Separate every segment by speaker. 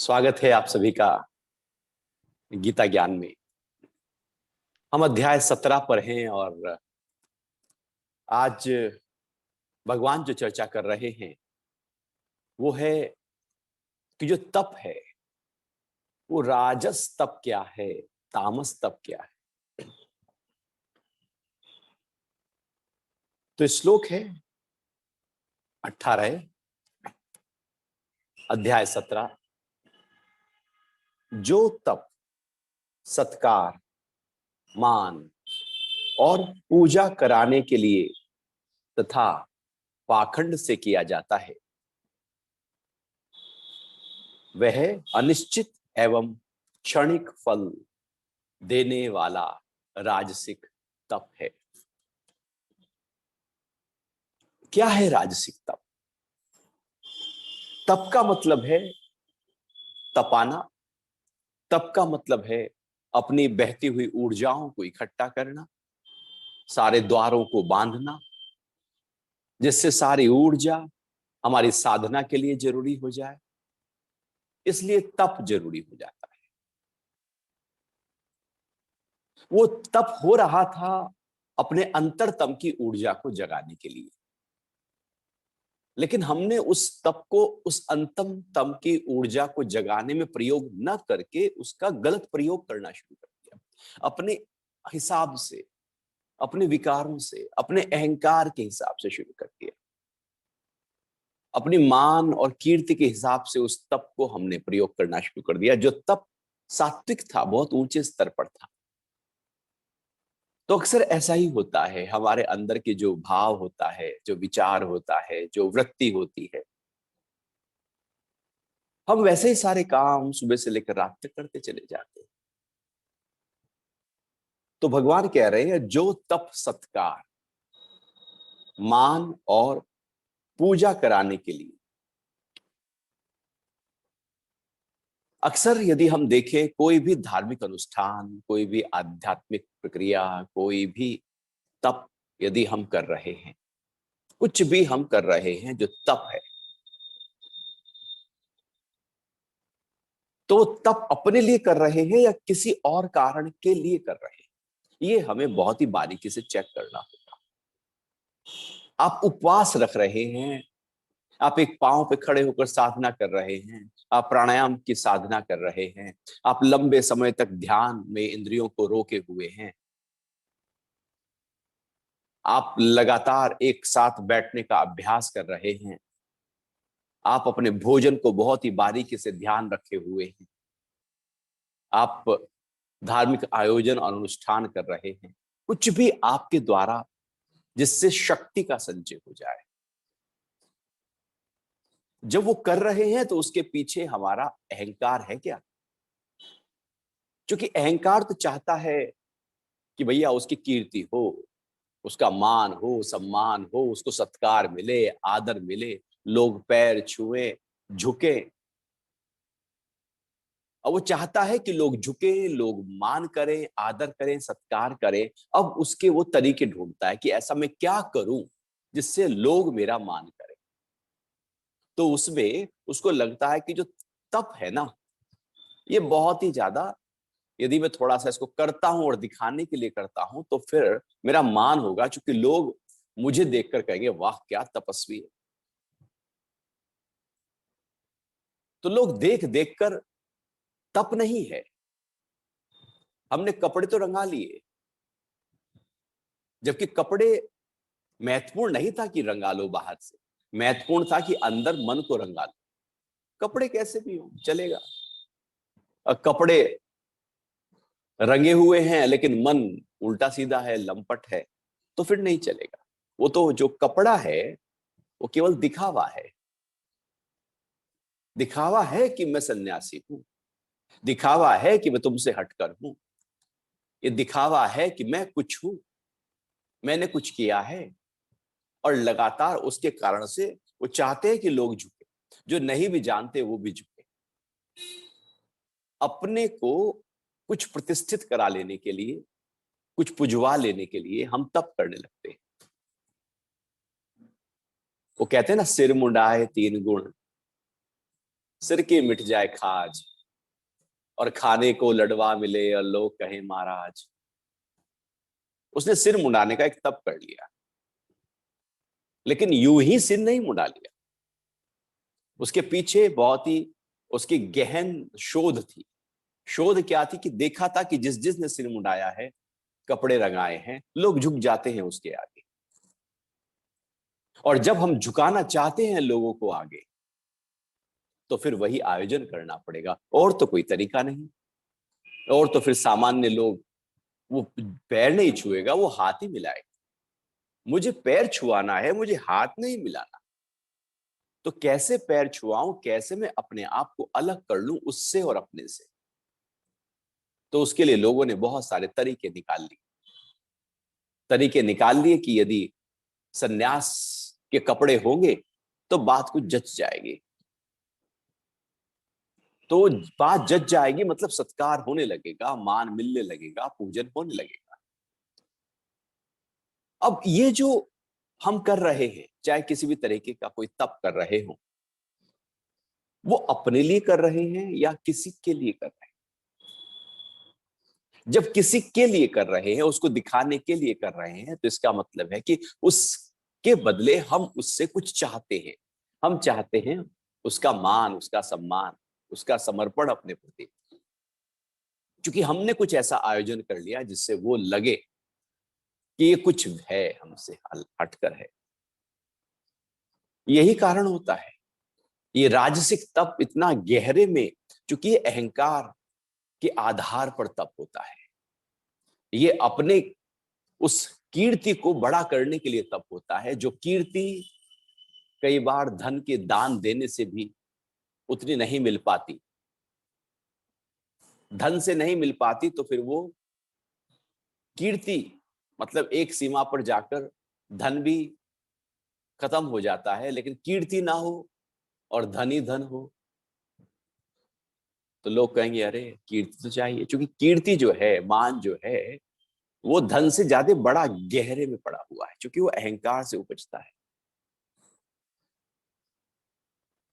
Speaker 1: स्वागत है आप सभी का गीता ज्ञान में। हम अध्याय 17 पर हैं और आज भगवान जो चर्चा कर रहे हैं वो है कि जो तप है वो राजस तप क्या है, तामस तप क्या है। तो श्लोक है 18 अध्याय 17। जो तप सत्कार, मान और पूजा कराने के लिए तथा पाखंड से किया जाता है वह अनिश्चित एवं क्षणिक फल देने वाला राजसिक तप है। क्या है राजसिक तप? तप का मतलब है तपाना। तप का मतलब है अपनी बहती हुई ऊर्जाओं को इकट्ठा करना, सारे द्वारों को बांधना, जिससे सारी ऊर्जा हमारी साधना के लिए जरूरी हो जाए। इसलिए तप जरूरी हो जाता है। वो तप हो रहा था अपने अंतरतम की ऊर्जा को जगाने के लिए, लेकिन हमने उस तप को उस अंतम तम की ऊर्जा को जगाने में प्रयोग न करके उसका गलत प्रयोग करना शुरू कर दिया। अपने हिसाब से, अपने विकारों से, अपने अहंकार के हिसाब से शुरू कर दिया। अपनी मान और कीर्ति के हिसाब से उस तप को हमने प्रयोग करना शुरू कर दिया। जो तप सात्विक था, बहुत ऊंचे स्तर पर था। तो अक्सर ऐसा ही होता है, हमारे अंदर के जो भाव होता है, जो विचार होता है, जो वृत्ति होती है, हम वैसे ही सारे काम सुबह से लेकर रात तक करते चले जाते हैं। तो भगवान कह रहे हैं जो तप सत्कार, मान और पूजा कराने के लिए, अक्सर यदि हम देखें कोई भी धार्मिक अनुष्ठान, कोई भी आध्यात्मिक प्रक्रिया, कोई भी तप यदि हम कर रहे हैं, कुछ भी हम कर रहे हैं जो तप है, तो तप अपने लिए कर रहे हैं या किसी और कारण के लिए कर रहे हैं, ये हमें बहुत ही बारीकी से चेक करना होगा। आप उपवास रख रहे हैं, आप एक पांव पे खड़े होकर साधना कर रहे हैं, आप प्राणायाम की साधना कर रहे हैं, आप लंबे समय तक ध्यान में इंद्रियों को रोके हुए हैं, आप लगातार एक साथ बैठने का अभ्यास कर रहे हैं, आप अपने भोजन को बहुत ही बारीकी से ध्यान रखे हुए हैं, आप धार्मिक आयोजन और अनुष्ठान कर रहे हैं, कुछ भी आपके द्वारा जिससे शक्ति का संचय हो जाए, जब वो कर रहे हैं तो उसके पीछे हमारा अहंकार है क्या? क्योंकि अहंकार तो चाहता है कि भैया उसकी कीर्ति हो, उसका मान हो, सम्मान हो, उसको सत्कार मिले, आदर मिले, लोग पैर छुए, झुके। और वो चाहता है कि लोग झुके, लोग मान करें, आदर करें, सत्कार करें। अब उसके वो तरीके ढूंढता है कि ऐसा मैं क्या करूं जिससे लोग मेरा मान करें। तो उसमें उसको लगता है कि जो तप है ना, ये बहुत ही ज्यादा, यदि मैं थोड़ा सा इसको करता हूं और दिखाने के लिए करता हूं तो फिर मेरा मान होगा, क्योंकि लोग मुझे देखकर कहेंगे वाह क्या तपस्वी है। तो लोग देख देख कर तप नहीं है। हमने कपड़े तो रंगा लिए, जबकि कपड़े महत्वपूर्ण नहीं था कि रंगा लो बाहर से, महत्वपूर्ण था कि अंदर मन को रंगा लो। कपड़े कैसे भी हो चलेगा, कपड़े रंगे हुए हैं लेकिन मन उल्टा सीधा है, लंपट है, तो फिर नहीं चलेगा। वो तो जो कपड़ा है वो केवल दिखावा है। दिखावा है कि मैं सन्यासी हूं, दिखावा है कि मैं तुमसे हटकर हूं, ये दिखावा है कि मैं कुछ हूं, मैंने कुछ किया है। और लगातार उसके कारण से वो चाहते हैं कि लोग झुके, जो नहीं भी जानते वो भी झुके। अपने को कुछ प्रतिष्ठित करा लेने के लिए, कुछ पुजवा लेने के लिए हम तप करने लगते हैं। वो कहते हैं ना, सिर मुंडाए तीन गुण, सिर की मिट जाए खाज, और खाने को लड़वा मिले और लोग कहें महाराज। उसने सिर मुंडाने का एक तप कर लिया, लेकिन यूं ही सिर नहीं मुंडा लिया। उसके पीछे बहुत ही उसकी गहन शोध थी। शोध क्या थी कि देखा था कि जिस जिसने सिर मुंडाया है, कपड़े रंगाए हैं, लोग झुक जाते हैं उसके आगे। और जब हम झुकाना चाहते हैं लोगों को आगे, तो फिर वही आयोजन करना पड़ेगा, और तो कोई तरीका नहीं। और तो फिर सामान्य लोग, वो पैर नहीं छुएगा, वो हाथ ही मिलाएगा। मुझे पैर छुआना है, मुझे हाथ नहीं मिलाना। तो कैसे पैर छुआऊं, कैसे मैं अपने आप को अलग कर लूं उससे और अपने से। तो उसके लिए लोगों ने बहुत सारे तरीके निकाल लिए कि यदि सन्यास के कपड़े होंगे तो बात कुछ जच जाएगी। तो बात जच जाएगी मतलब सत्कार होने लगेगा, मान मिलने लगेगा, पूजन होने लगेगा। अब ये जो हम कर रहे हैं, चाहे किसी भी तरीके का कोई तप कर रहे हो, वो अपने लिए कर रहे हैं या किसी के लिए कर रहे हैं। जब किसी के लिए कर रहे हैं, उसको दिखाने के लिए कर रहे हैं, तो इसका मतलब है कि उसके बदले हम उससे कुछ चाहते हैं। हम चाहते हैं उसका मान, उसका सम्मान, उसका समर्पण अपने प्रति। क्योंकि हमने कुछ ऐसा आयोजन कर लिया जिससे वो लगे कि ये कुछ है, हमसे हटकर है। यही कारण होता है ये राजसिक तप इतना गहरे में, क्योंकि ये अहंकार के आधार पर तप होता है। ये अपने उस कीर्ति को बड़ा करने के लिए तप होता है, जो कीर्ति कई बार धन के दान देने से भी उतनी नहीं मिल पाती। धन से नहीं मिल पाती तो फिर वो कीर्ति, मतलब एक सीमा पर जाकर धन भी खत्म हो जाता है, लेकिन कीर्ति ना हो और धन ही धन हो, तो लोग कहेंगे अरे कीर्ति तो चाहिए। क्योंकि कीर्ति जो है, मान जो है, वो धन से ज्यादा बड़ा गहरे में पड़ा हुआ है, क्योंकि वो अहंकार से उपजता है।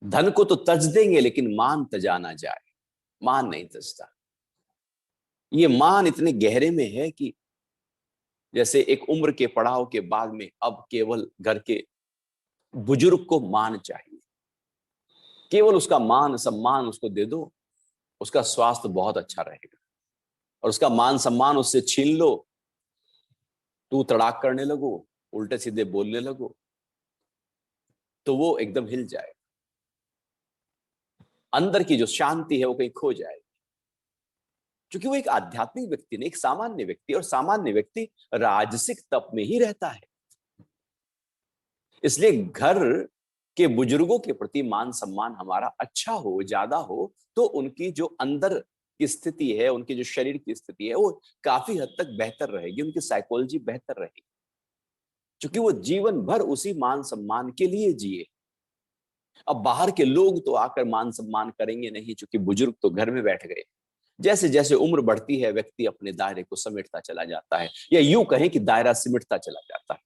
Speaker 1: धन को तो तज देंगे, लेकिन मान तजा ना जाए, मान नहीं तजता। ये मान इतने गहरे में है कि जैसे एक उम्र के पड़ाव के बाद में अब केवल घर के बुजुर्ग को मान चाहिए, केवल उसका मान सम्मान उसको दे दो, उसका स्वास्थ्य बहुत अच्छा रहेगा। और उसका मान सम्मान उससे छीन लो, तू तड़ाक करने लगो, उल्टे सीधे बोलने लगो, तो वो एकदम हिल जाए। अंदर की जो शांति है वो कहीं खो जाएगी। क्योंकि वो एक आध्यात्मिक व्यक्ति नहीं, एक सामान्य व्यक्ति, और सामान्य व्यक्ति राजसिक तप में ही रहता है। इसलिए घर के बुजुर्गों के प्रति मान सम्मान हमारा अच्छा हो, ज्यादा हो, तो उनकी जो अंदर की स्थिति है, उनकी जो शरीर की स्थिति है, वो काफी हद तक बेहतर रहेगी, उनकी साइकोलॉजी बेहतर रहेगी। क्योंकि वो जीवन भर उसी मान सम्मान के लिए जिए। अब बाहर के लोग तो आकर मान सम्मान करेंगे नहीं, क्योंकि बुजुर्ग तो घर में बैठ गए। जैसे जैसे उम्र बढ़ती है, व्यक्ति अपने दायरे को समेटता चला जाता है, या यूं कहें कि दायरा सिमटता चला जाता है।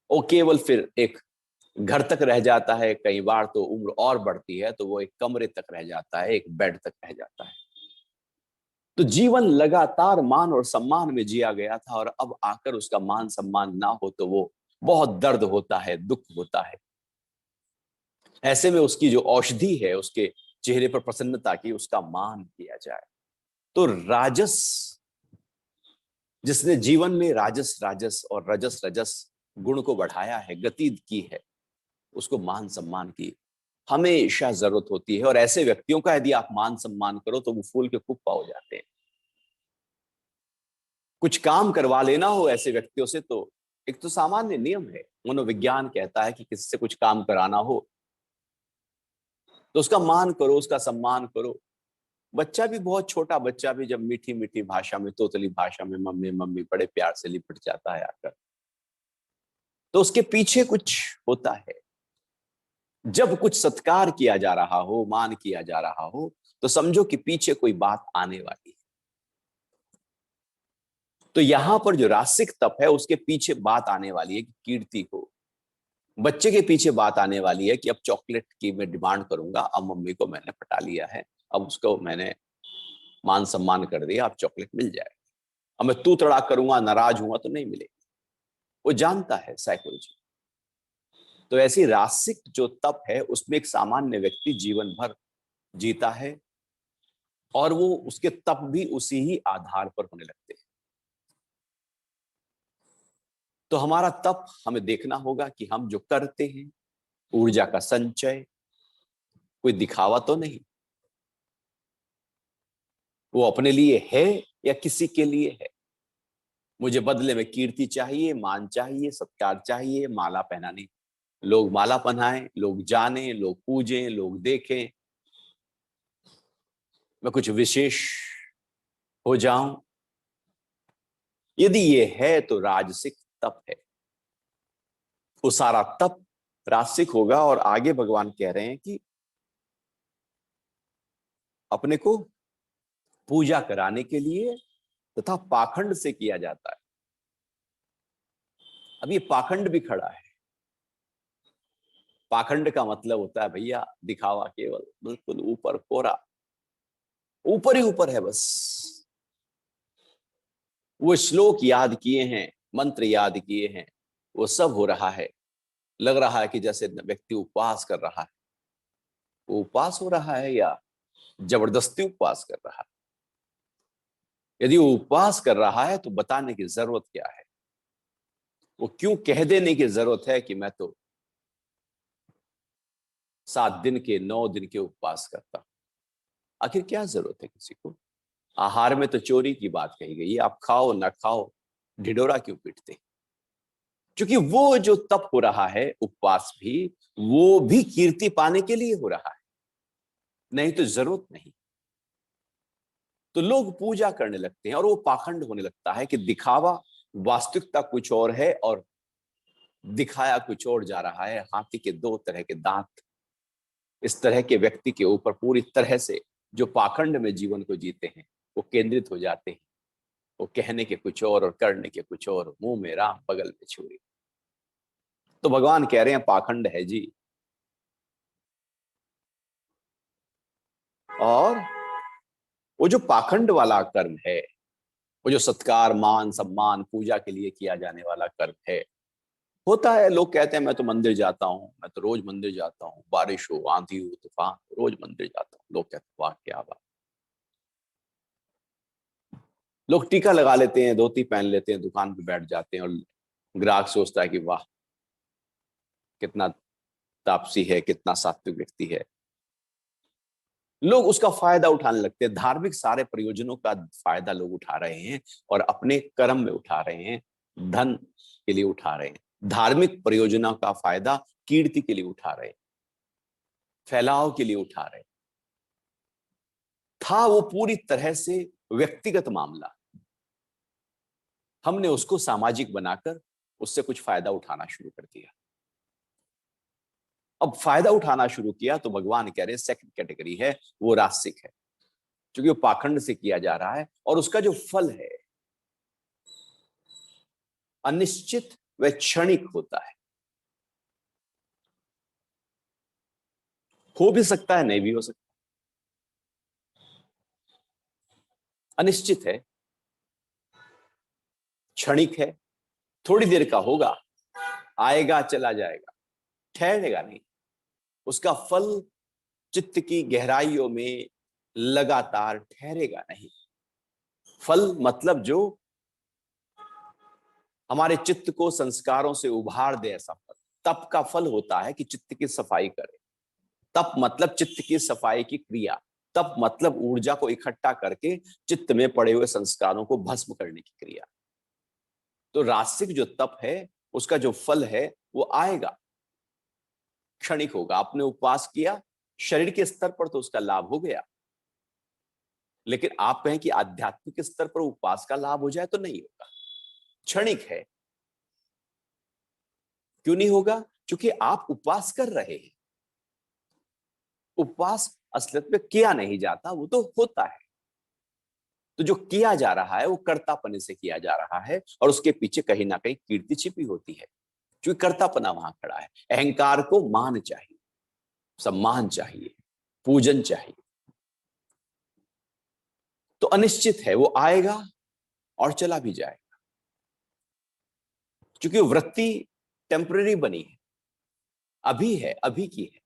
Speaker 1: और केवल फिर एक घर तक रह जाता है। कई बार तो उम्र और बढ़ती है तो वो एक कमरे तक रह जाता है, एक बेड तक रह जाता है। तो जीवन लगातार मान और सम्मान में जिया गया था, और अब आकर उसका मान सम्मान ना हो तो वो बहुत दर्द होता है, दुख होता है। ऐसे में उसकी जो औषधि है, उसके चेहरे पर प्रसन्नता की, उसका मान किया जाए। तो राजस, जिसने जीवन में राजस राजस और रजस रजस गुण को बढ़ाया है, गति की है, उसको मान सम्मान की हमेशा जरूरत होती है। और ऐसे व्यक्तियों का यदि आप मान सम्मान करो तो वो फूल के कुप्पा हो जाते हैं। कुछ काम करवा लेना हो ऐसे व्यक्तियों से, तो एक तो सामान्य नियम है, मनोविज्ञान कहता है कि किसी से कुछ काम कराना हो तो उसका मान करो, उसका सम्मान करो। बच्चा भी, बहुत छोटा बच्चा भी, जब मीठी मीठी भाषा में, तोतली भाषा में मम्मी मम्मी बड़े प्यार से लिपट जाता है आकर, तो उसके पीछे कुछ होता है। जब कुछ सत्कार किया जा रहा हो, मान किया जा रहा हो, तो समझो कि पीछे कोई बात आने वाली है। तो यहां पर जो रासिक तप है, उसके पीछे बात आने वाली है कि कीर्ति हो, बच्चे के पीछे बात आने वाली है कि अब चॉकलेट की मैं डिमांड करूंगा, अब मम्मी को मैंने पटा लिया है, अब उसको मैंने मान सम्मान कर दिया, अब चॉकलेट मिल जाएगी। अब मैं तू तड़ाक करूंगा, नाराज हुआ तो नहीं मिलेगी। वो जानता है साइकोलॉजी। तो ऐसी रासिक जो तप है उसमें एक सामान्य व्यक्ति जीवन भर जीता है, और वो उसके तप भी उसी ही आधार पर होने लगते हैं। तो हमारा तप हमें देखना होगा कि हम जो करते हैं, ऊर्जा का संचय, कोई दिखावा तो नहीं, वो अपने लिए है या किसी के लिए है। मुझे बदले में कीर्ति चाहिए, मान चाहिए, सत्कार चाहिए, माला पहनानी, लोग माला पहनाएं, लोग जाने, लोग पूजें, लोग देखें, मैं कुछ विशेष हो जाऊं। यदि ये है तो राजसिक तप है। वो सारा तप राजसिक होगा। और आगे भगवान कह रहे हैं कि अपने को पूजा कराने के लिए तथा पाखंड से किया जाता है। अब ये पाखंड भी खड़ा है। पाखंड का मतलब होता है भैया दिखावा, केवल बिल्कुल ऊपर कोरा, ऊपर ही ऊपर है बस। वो श्लोक याद किए हैं, मंत्र याद किए हैं, वो सब हो रहा है। लग रहा है कि जैसे व्यक्ति उपवास कर रहा है। वो उपवास हो रहा है या जबरदस्ती उपवास कर रहा है? यदि वो उपवास कर रहा है तो बताने की जरूरत क्या है? वो क्यों कह देने की जरूरत है कि मैं तो 7 दिन के 9 दिन के उपवास करता हूं? आखिर क्या जरूरत है किसी को? आहार में तो चोरी की बात कही गई है, आप खाओ ना खाओ, ढिढोरा क्यों पीटते? क्योंकि वो जो तप हो रहा है उपवास भी, वो भी कीर्ति पाने के लिए हो रहा है, नहीं तो जरूरत नहीं। तो लोग पूजा करने लगते हैं और वो पाखंड होने लगता है कि दिखावा, वास्तविकता कुछ और है और दिखाया कुछ और जा रहा है। हाथी के दो तरह के दांत, इस तरह के व्यक्ति के ऊपर पूरी तरह से जो पाखंड में जीवन को जीते हैं वो केंद्रित हो जाते हैं। वो कहने के कुछ और करने के कुछ और, मुंह में राम बगल में छुरी। तो भगवान कह रहे हैं पाखंड है जी। और वो जो पाखंड वाला कर्म है, वो जो सत्कार, मान, सम्मान, पूजा के लिए किया जाने वाला कर्म है, होता है। लोग कहते हैं मैं तो मंदिर जाता हूँ, मैं तो रोज मंदिर जाता हूँ, बारिश हो, आंधी हो, तूफान, रोज मंदिर जाता हूँ। लोग कहते हैं वाह क्या बात। लोग टीका लगा लेते हैं, धोती पहन लेते हैं, दुकान पे बैठ जाते हैं, और ग्राहक सोचता है कि वाह कितना तापसी है, कितना सात्विक व्यक्ति है। लोग उसका फायदा उठाने लगते हैं। धार्मिक सारे प्रयोजनों का फायदा लोग उठा रहे हैं और अपने कर्म में उठा रहे हैं, धन के लिए उठा रहे हैं। धार्मिक प्रयोजनों का फायदा कीर्ति के लिए उठा रहे हैं, फैलाव के लिए उठा रहे हैं। था वो पूरी तरह से व्यक्तिगत मामला, हमने उसको सामाजिक बनाकर उससे कुछ फायदा उठाना शुरू कर दिया। अब फायदा उठाना शुरू किया तो भगवान कह रहे हैं सेकंड कैटेगरी है, वो रासिक है, क्योंकि वो पाखंड से किया जा रहा है और उसका जो फल है अनिश्चित व क्षणिक होता है। हो भी सकता है, नहीं भी हो सकता, अनिश्चित है, क्षणिक है, थोड़ी देर का होगा, आएगा चला जाएगा, ठहरेगा नहीं। उसका फल चित्त की गहराइयों में लगातार ठहरेगा नहीं। फल मतलब जो हमारे चित्त को संस्कारों से उभार दे, ऐसा फल। तप का फल होता है कि चित्त की सफाई करे। तप मतलब चित्त की सफाई की क्रिया। तप मतलब ऊर्जा को इकट्ठा करके चित्त में पड़े हुए संस्कारों को भस्म करने की क्रिया। तो रासिक जो तप है उसका जो फल है वो आएगा, क्षणिक होगा। आपने उपवास किया, शरीर के स्तर पर तो उसका लाभ हो गया, लेकिन आप कहें कि आध्यात्मिक स्तर पर उपवास का लाभ हो जाए तो नहीं होगा, क्षणिक है। क्यों नहीं होगा? क्योंकि आप उपवास कर रहे हैं। उपवास असलियत में किया नहीं जाता, वो तो होता है। तो जो किया जा रहा है वो कर्तापने से किया जा रहा है और उसके पीछे कहीं ना कहीं कीर्ति छिपी होती है। क्योंकि कर्तापना वहां खड़ा है। अहंकार को मान चाहिए, सम्मान चाहिए, पूजन चाहिए। तो अनिश्चित है, वो आएगा और चला भी जाएगा, क्योंकि वृत्ति टेम्पररी बनी है, अभी है, अभी की है।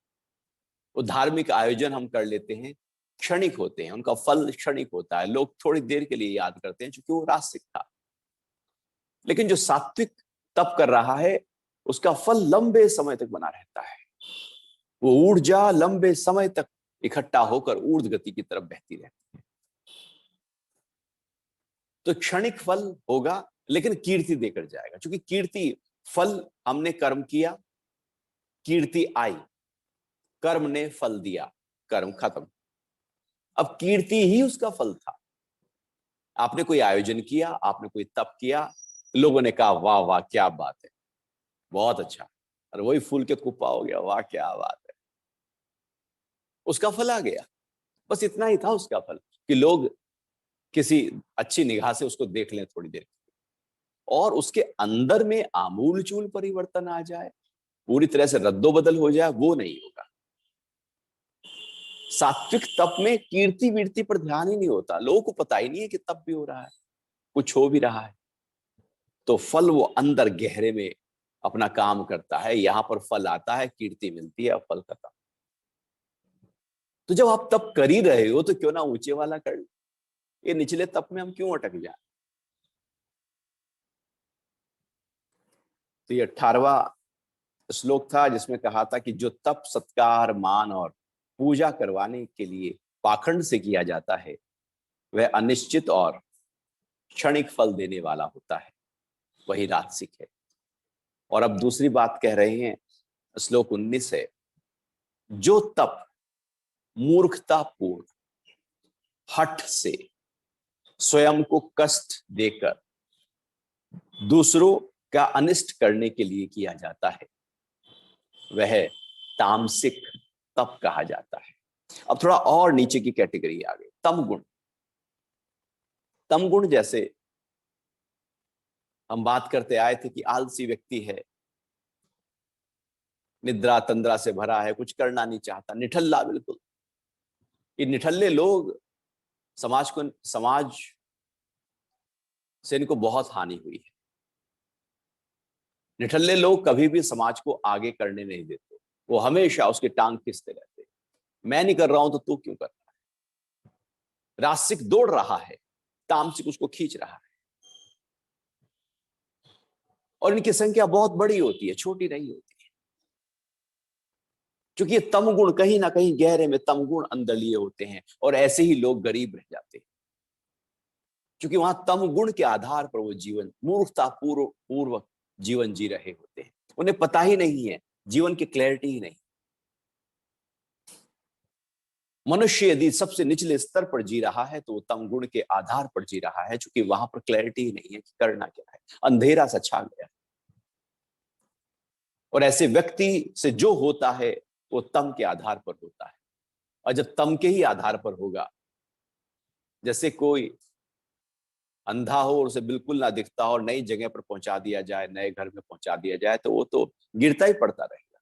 Speaker 1: वो धार्मिक आयोजन हम कर लेते हैं, क्षणिक होते हैं, उनका फल क्षणिक होता है, लोग थोड़ी देर के लिए याद करते हैं, क्योंकि वो रासिक था। लेकिन जो सात्विक तप कर रहा है, उसका फल लंबे समय तक बना रहता है। वो ऊर्जा लंबे समय तक इकट्ठा होकर ऊर्ध्व गति की तरफ बहती रहती है। तो क्षणिक फल होगा, लेकिन कीर्ति देकर जाएगा, क्योंकि कीर्ति फल, हमने कर्म किया, कीर्ति आई, कर्म ने फल दिया, कर्म खत्म। अब कीर्ति ही उसका फल था। आपने कोई आयोजन किया, आपने कोई तप किया, लोगों ने कहा वाह वाह क्या बात है, बहुत अच्छा, और वही फूल के कुप्पा हो गया, वाह क्या बात है, उसका फल आ गया। बस इतना ही था उसका फल, कि लोग किसी अच्छी निगाह से उसको देख लें थोड़ी देर, और उसके अंदर में आमूल चूल परिवर्तन आ जाए, पूरी तरह से रद्दोबदल हो जाए, वो नहीं होगा। सात्विक तप में कीर्ति वीर्ति पर ध्यान ही नहीं होता, लोगों को पता ही नहीं है कि तप भी हो रहा है, कुछ हो भी रहा है। तो फल वो अंदर गहरे में अपना काम करता है, यहां पर फल आता है, कीर्ति मिलती है, फल खत्म। तो जब आप तप कर ही रहे हो, तो क्यों ना ऊंचे वाला कर लो, ये निचले तप में हम क्यों अटक जाए। तो ये 18वां श्लोक था, जिसमें कहा था कि जो तप सत्कार मान और पूजा करवाने के लिए पाखंड से किया जाता है, वह अनिश्चित और क्षणिक फल देने वाला होता है, वही राजसिक है। और अब दूसरी बात कह रहे हैं, श्लोक 19 है, जो तप मूर्खतापूर्ण हठ से स्वयं को कष्ट देकर दूसरों का अनिष्ट करने के लिए किया जाता है, वह तामसिक तप कहा जाता है। अब थोड़ा और नीचे की कैटेगरी आ गई, तम गुण। तम गुण जैसे हम बात करते आए थे कि आलसी व्यक्ति है, निद्रा तंद्रा से भरा है, कुछ करना नहीं चाहता, निठल्ला बिल्कुल। ये निठल्ले लोग समाज से इनको बहुत हानि हुई है। निठल्ले लोग कभी भी समाज को आगे करने नहीं देते, वो हमेशा उसके टांग खींचते रहते हैं, मैं नहीं कर रहा हूं तो तू क्यों कर रहा है। रासिक दौड़ रहा है, तामसिक उसको खींच रहा है, और इनकी संख्या बहुत बड़ी होती है, छोटी नहीं होती है। क्योंकि ये तमगुण कहीं ना कहीं गहरे में तमगुण अंदर लिए होते हैं, और ऐसे ही लोग गरीब रह जाते हैं, क्योंकि वहां तमगुण के आधार पर वो जीवन मूर्खता पूर्वक जीवन जी रहे होते हैं, उन्हें पता ही नहीं है, जीवन की क्लैरिटी ही नहीं। मनुष्य यदि सबसे निचले स्तर पर जी रहा है, तो वो तमगुण के आधार पर जी रहा है, क्योंकि वहां पर क्लैरिटी ही नहीं है कि करना क्या है, अंधेरा सा छा गया। और ऐसे व्यक्ति से जो होता है, वो तम के आधार पर होता है। और जब तम के ही आधार पर होगा, जैसे कोई अंधा हो और उसे बिल्कुल ना दिखता हो और नई जगह पर पहुंचा दिया जाए, नए घर में पहुंचा दिया जाए, तो वो तो गिरता ही पड़ता रहेगा,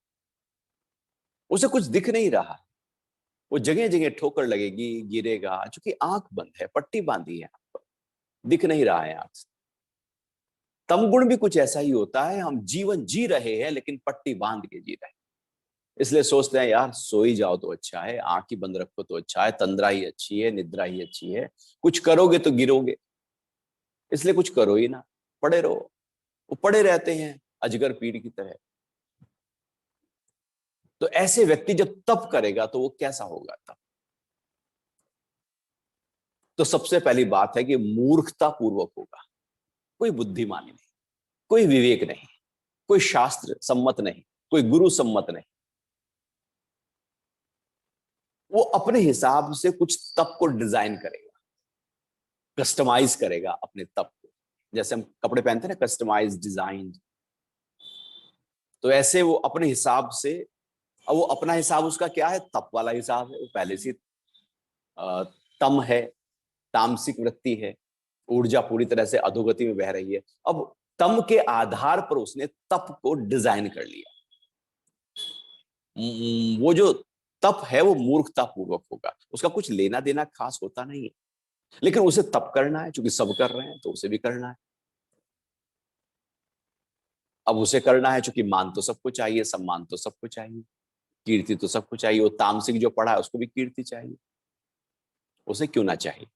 Speaker 1: उसे कुछ दिख नहीं रहा, वो जगह जगह ठोकर लगेगी, गिरेगा, क्योंकि आंख बंद है, पट्टी बांधी है, दिख नहीं रहा है आंख से। तमगुण भी कुछ ऐसा ही होता है, हम जीवन जी रहे हैं लेकिन पट्टी बांध के जी रहे हैं, इसलिए सोचते हैं यार सो ही जाओ तो अच्छा है, आंख ही बंद रखो तो अच्छा है, तंद्रा ही अच्छी है, निद्रा ही अच्छी है, कुछ करोगे तो गिरोगे, इसलिए कुछ करो ही ना, पड़े रहो। वो पड़े रहते हैं अजगर पीड़ की तरह। तो ऐसे व्यक्ति जब तप करेगा तो वो कैसा होगा तब। तो सबसे पहली बात है कि मूर्खता पूर्वक होगा, कोई बुद्धिमानी नहीं, कोई विवेक नहीं, कोई शास्त्र सम्मत नहीं, कोई गुरु सम्मत नहीं, वो अपने हिसाब से कुछ तप को डिजाइन करेगा, कस्टमाइज करेगा अपने तप को। जैसे हम कपड़े पहनते हैं ना, कस्टमाइज डिजाइन, तो ऐसे वो अपने हिसाब से। अब वो अपना हिसाब उसका क्या है, तप वाला हिसाब है, वो पहले से तम है, तामसिक वृत्ति है, ऊर्जा पूरी तरह से अधोगति में बह रही है। अब तम के आधार पर उसने तप को डिजाइन कर लिया। वो जो तप है वो मूर्खता पूर्वक होगा, उसका कुछ लेना देना खास होता नहीं है, लेकिन उसे तप करना है, क्योंकि सब कर रहे हैं तो उसे भी करना है। अब उसे करना है क्योंकि मान तो सबको चाहिए, सम्मान तो सबको चाहिए, कीर्ति तो सबको चाहिए। वो तामसिक जो पढ़ा है उसको भी कीर्ति चाहिए, उसे क्यों ना चाहिए।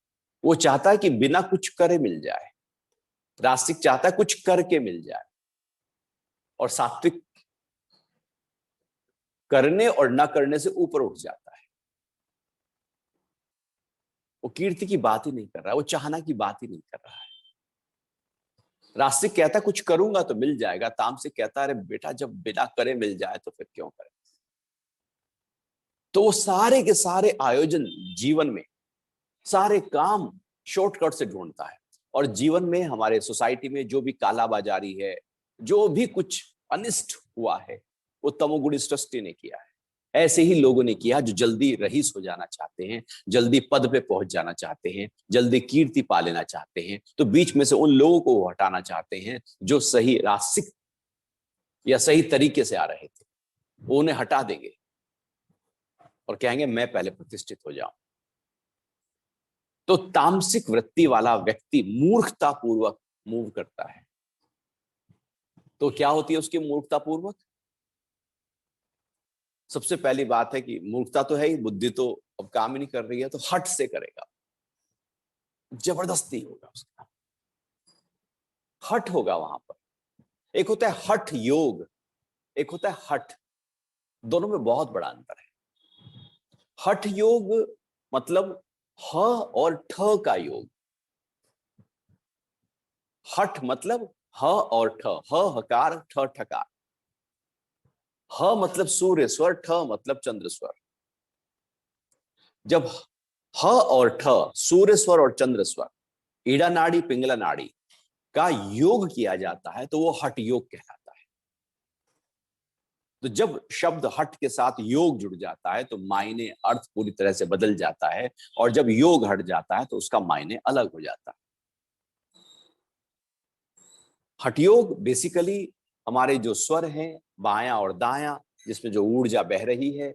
Speaker 1: वो चाहता है कि बिना कुछ करे मिल जाए, रास्तिक चाहता है कुछ करके मिल जाए, और सात्विक करने और न करने से ऊपर उठ जाता है। वो कीर्ति की बात ही नहीं कर रहा है, वो चाहना की बात ही नहीं कर रहा है। रास्तिक कहता है कुछ करूंगा तो मिल जाएगा, तामसिक कहता है अरे बेटा जब बिना करे मिल जाए तो फिर क्यों करे। तो वो सारे के सारे आयोजन जीवन में, सारे काम शॉर्टकट से ढूंढता है। और जीवन में, हमारे सोसाइटी में जो भी कालाबाजारी है, जो भी कुछ अनिष्ट हुआ है, वो तमोगुणी सृष्टि ने किया है। ऐसे ही लोगों ने किया जो जल्दी रईस हो जाना चाहते हैं, जल्दी पद पे पहुंच जाना चाहते हैं, जल्दी कीर्ति पा लेना चाहते हैं। तो बीच में से उन लोगों को हटाना चाहते हैं जो सही रास्तिक या सही तरीके से आ रहे थे, वो उन्हें हटा देंगे और कहेंगे मैं पहले प्रतिष्ठित हो जाऊं। तो तामसिक वृत्ति वाला व्यक्ति मूर्खता पूर्वक मूव करता है। तो क्या होती है उसकी मूर्खता पूर्वक? सबसे पहली बात है कि मूर्खता तो है ही, बुद्धि तो अब काम ही नहीं कर रही है, तो हट से करेगा, जबरदस्ती होगा उसका, हट होगा वहां पर। एक होता है हठ योग, एक होता है हठ, दोनों में बहुत बड़ा अंतर है। हठ योग मतलब ह और ठ का योग। हठ मतलब ह और ठ, ह हकार ठ ठकार। ह मतलब सूर्य स्वर, ठ मतलब चंद्र स्वर। जब ह और ठ, सूर्य स्वर और चंद्र स्वर, ईड़ा नाड़ी पिंगला नाड़ी का योग किया जाता है तो वो हठ योग कहलाता है। तो जब शब्द हठ के साथ योग जुड़ जाता है तो मायने, अर्थ पूरी तरह से बदल जाता है, और जब योग हट जाता है तो उसका मायने अलग हो जाता है। हठ योग बेसिकली हमारे जो स्वर हैं, बायां और दायां, जिसमें जो ऊर्जा बह रही है,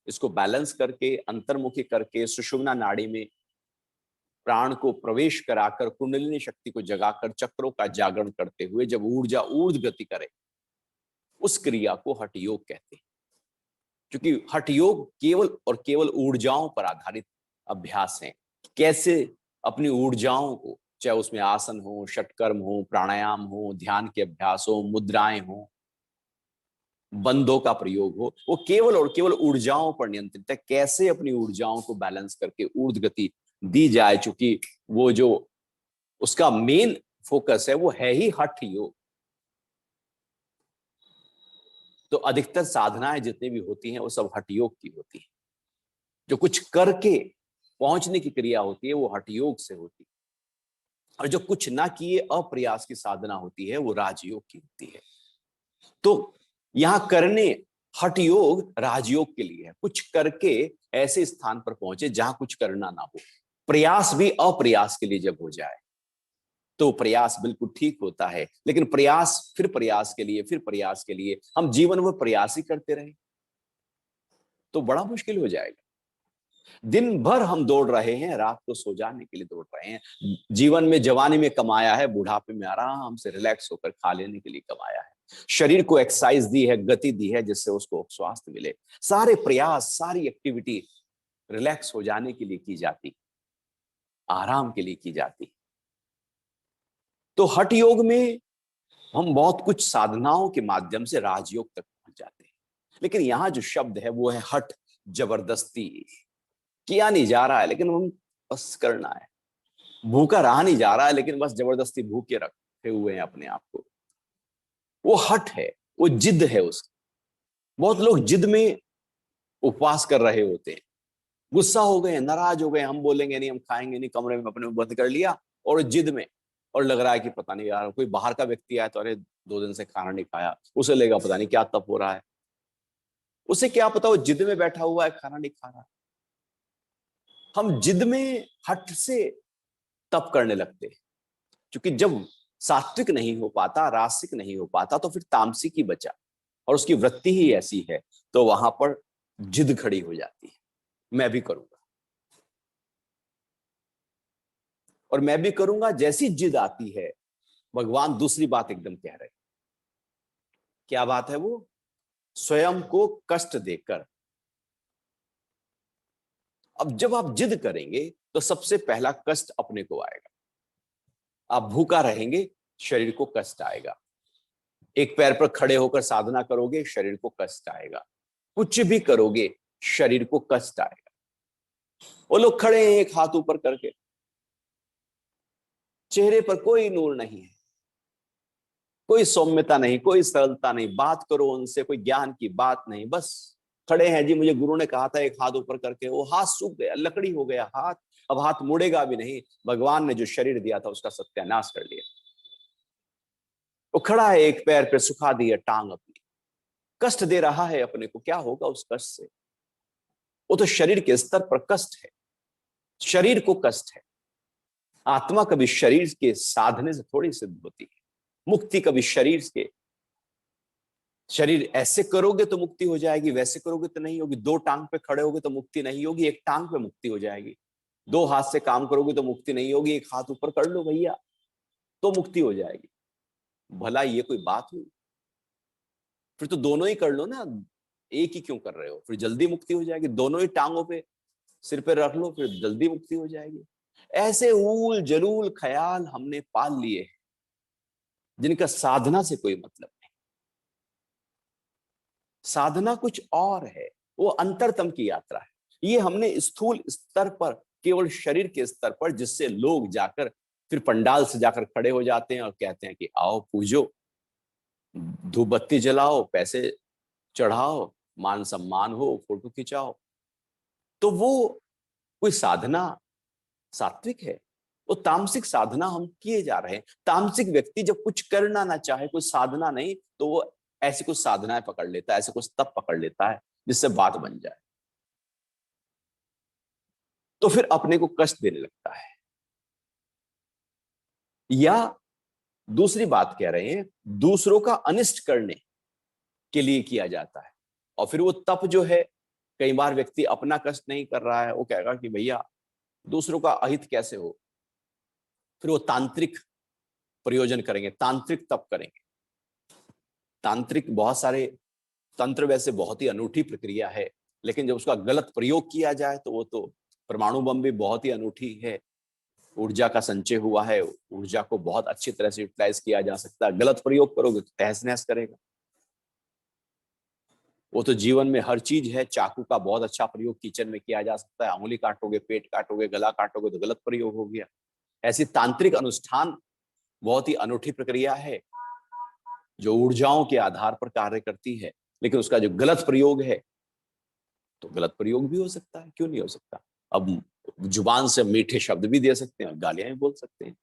Speaker 1: इसको बैलेंस करके, अंतर्मुखी करके, सुषुम्ना नाड़ी में प्राण को प्रवेश कराकर, कुंडलिनी शक्ति को जगाकर, चक्रों का जागरण करते हुए जब ऊर्जा ऊर्ध्व गति करे, उस क्रिया को हठ योग कहते हैं। क्योंकि हठ योग केवल और केवल ऊर्जाओं पर आधारित अभ्यास है। कैसे अपनी ऊर्जाओं को, चाहे उसमें आसन हो, षटकर्म हो, प्राणायाम हो, ध्यान के अभ्यास हो, मुद्राएं हो, बंधों का प्रयोग हो, वो केवल और केवल ऊर्जाओं पर नियंत्रित है। कैसे अपनी ऊर्जाओं को बैलेंस करके ऊर्ध्व गति दी जाए, चूंकि वो जो उसका मेन फोकस है वो है ही हठ योग। तो अधिकतर साधनाएं जितनी भी होती हैं वो सब हठ योग की होती है। जो कुछ करके पहुंचने की क्रिया होती है वो हठ योग से होती है, और जो कुछ ना किए अप्रयास की साधना होती है वो राजयोग की होती है। तो यहां करने, हठ योग राजयोग के लिए है, कुछ करके ऐसे स्थान पर पहुंचे जहां कुछ करना ना हो। प्रयास भी अप्रयास के लिए जब हो जाए तो प्रयास बिल्कुल ठीक होता है, लेकिन प्रयास, फिर प्रयास के लिए, फिर प्रयास के लिए हम जीवन भर प्रयास ही करते रहे तो बड़ा मुश्किल हो जाएगा। दिन भर हम दौड़ रहे हैं, रात को सो जाने के लिए दौड़ रहे हैं। जीवन में, जवानी में कमाया है, बुढ़ापे में आराम से रिलैक्स होकर खा लेने के लिए कमाया है। शरीर को एक्सरसाइज दी है, गति दी है, जिससे उसको स्वास्थ्य मिले। सारे प्रयास, सारी एक्टिविटी रिलैक्स हो जाने के लिए की जाती, आराम के लिए की जाती। तो हठ योग में हम बहुत कुछ साधनाओं के माध्यम से राजयोग तक पहुंच जाते हैं, लेकिन यहां जो शब्द है वो है हठ, जबरदस्ती। किया नहीं जा रहा है लेकिन हम बस करना है, भूखा रहा नहीं जा रहा है लेकिन बस जबरदस्ती भूखे रखे हुए हैं अपने आप को। वो हठ है, वो जिद है उसकी। बहुत लोग जिद में उपवास कर रहे होते हैं, गुस्सा हो गए, नाराज हो गए, हम बोलेंगे नहीं, हम खाएंगे नहीं, कमरे में अपने बंद कर लिया और जिद में। और लग रहा है कि पता नहीं यार, कोई बाहर का व्यक्ति आया तो अरे 2 दिन से खाना नहीं खाया, उसे लेगा पता नहीं क्या तप हो रहा है। उसे क्या पता वो जिद में बैठा हुआ है, खाना नहीं खा रहा। हम जिद में हठ से तप करने लगते हैं, क्योंकि जब सात्विक नहीं हो पाता, रासिक नहीं हो पाता, तो फिर तामसिक ही बचा, और उसकी वृत्ति ही ऐसी है, तो वहां पर जिद खड़ी हो जाती है, मैं भी करूंगा, और मैं भी करूंगा। जैसी जिद आती है, भगवान दूसरी बात एकदम कह रहे हैं। क्या बात है वो? स्वयं को कष्ट देकर। अब जब आप जिद करेंगे तो सबसे पहला कष्ट अपने को आएगा। आप भूखा रहेंगे, शरीर को कष्ट आएगा। एक पैर पर खड़े होकर साधना करोगे, शरीर को कष्ट आएगा। कुछ भी करोगे, शरीर को कष्ट आएगा। वो लोग खड़े हैं एक हाथ ऊपर करके, चेहरे पर कोई नूर नहीं है, कोई सौम्यता नहीं, कोई सरलता नहीं, बात करो उनसे, कोई ज्ञान की बात नहीं, बस खड़े हैं। जी मुझे गुरु ने कहा था एक हाथ ऊपर करके, वो हाथ सूख गया, लकड़ी हो गया हाथ, अब हाथ मुड़ेगा भी नहीं। भगवान ने जो शरीर दिया था उसका सत्यानाश कर लिया। वो खड़ा है एक पैर पे, सुखा दी है टांग अपनी, कष्ट दे रहा है अपने को। क्या होगा उस कष्ट से? वो तो शरीर के स्तर पर कष्ट है, शरीर को कष्ट है। आत्मा कभी शरीर के साधने से थोड़ी सिद्ध होती है। मुक्ति कभी शरीर के, शरीर ऐसे करोगे तो मुक्ति हो जाएगी, वैसे करोगे तो नहीं होगी। दो टांग पे खड़े होगे तो मुक्ति नहीं होगी, एक टांग पे मुक्ति हो जाएगी। दो हाथ से काम करोगे तो मुक्ति नहीं होगी, एक हाथ ऊपर कर लो भैया तो मुक्ति हो जाएगी। भला ये कोई बात हुई? फिर तो दोनों ही कर लो ना, एक ही क्यों कर रहे हो? फिर जल्दी मुक्ति हो जाएगी। दोनों ही टांगों पे सिर पे रख लो, फिर जल्दी मुक्ति हो जाएगी। ऐसे ऊल जलूल ख्याल हमने पाल लिए हैं, जिनका साधना से कोई मतलब नहीं। साधना कुछ और है, वो अंतरतम की यात्रा है। ये हमने स्थूल स्तर पर, केवल शरीर के स्तर पर, जिससे लोग जाकर फिर पंडाल से जाकर खड़े हो जाते हैं और कहते हैं कि आओ पूजो, धूप बत्ती जलाओ, पैसे चढ़ाओ, मान सम्मान हो, फोटो खिंचाओ। तो वो कोई साधना सात्विक है? वो तामसिक साधना हम किए जा रहे हैं। तामसिक व्यक्ति जब कुछ करना ना चाहे, कोई साधना नहीं, तो वो ऐसी कुछ साधनाएं पकड़ लेता है, ऐसे कुछ तप पकड़ लेता है जिससे बात बन जाए, तो फिर अपने को कष्ट देने लगता है। या दूसरी बात कह रहे हैं, दूसरों का अनिष्ट करने के लिए किया जाता है। और फिर वो तप जो है, कई बार व्यक्ति अपना कष्ट नहीं कर रहा है, वो कहेगा कि भैया दूसरों का अहित कैसे हो, फिर वो तांत्रिक प्रयोजन करेंगे, तांत्रिक तप करेंगे। तांत्रिक, बहुत सारे तंत्र वैसे बहुत ही अनूठी प्रक्रिया है, लेकिन जब उसका गलत प्रयोग किया जाए तो वो तो, परमाणु बम भी बहुत ही अनूठी है, ऊर्जा का संचय हुआ है, ऊर्जा को बहुत अच्छी तरह से यूटिलाइज किया जा सकता है। गलत प्रयोग करोगे तो तहस नहस करेगा। वो तो जीवन में हर चीज है। चाकू का बहुत अच्छा प्रयोग किचन में किया जा सकता है, उंगली काटोगे, पेट काटोगे, गला काटोगे तो गलत प्रयोग हो गया। ऐसी तांत्रिक अनुष्ठान बहुत ही अनूठी प्रक्रिया है, जो ऊर्जाओं के आधार पर कार्य करती है, लेकिन उसका जो गलत प्रयोग है तो गलत प्रयोग भी हो सकता है, क्यों नहीं हो सकता? अब जुबान से मीठे शब्द भी दे सकते हैं और गालियां भी बोल सकते हैं,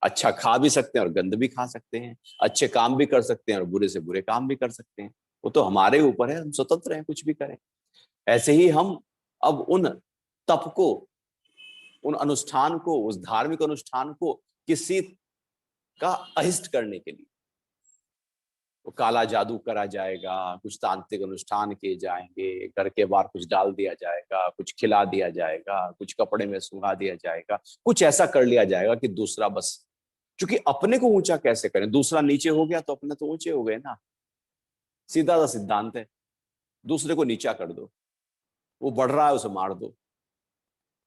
Speaker 1: अच्छा खा भी सकते हैं और गंद भी खा सकते हैं, अच्छे काम भी कर सकते हैं और बुरे से बुरे काम भी कर सकते हैं। वो तो हमारे ऊपर है, हम स्वतंत्र हैं, कुछ भी करें। ऐसे ही हम अब उन तप को, उन अनुष्ठान को, उस धार्मिक अनुष्ठान को किसी का अहिष्ट करने के लिए, वो काला जादू करा जाएगा, कुछ तांत्रिक अनुष्ठान किए जाएंगे, घर के बाहर कुछ डाल दिया जाएगा, कुछ खिला दिया जाएगा, कुछ कपड़े में सुंघा दिया जाएगा, कुछ ऐसा कर लिया जाएगा कि दूसरा बस, क्योंकि अपने को ऊंचा कैसे करें? दूसरा नीचे हो गया तो अपने तो ऊंचे हो गए ना। सीधा सा सिद्धांत है, दूसरे को नीचा कर दो, वो बढ़ रहा है उसे मार दो,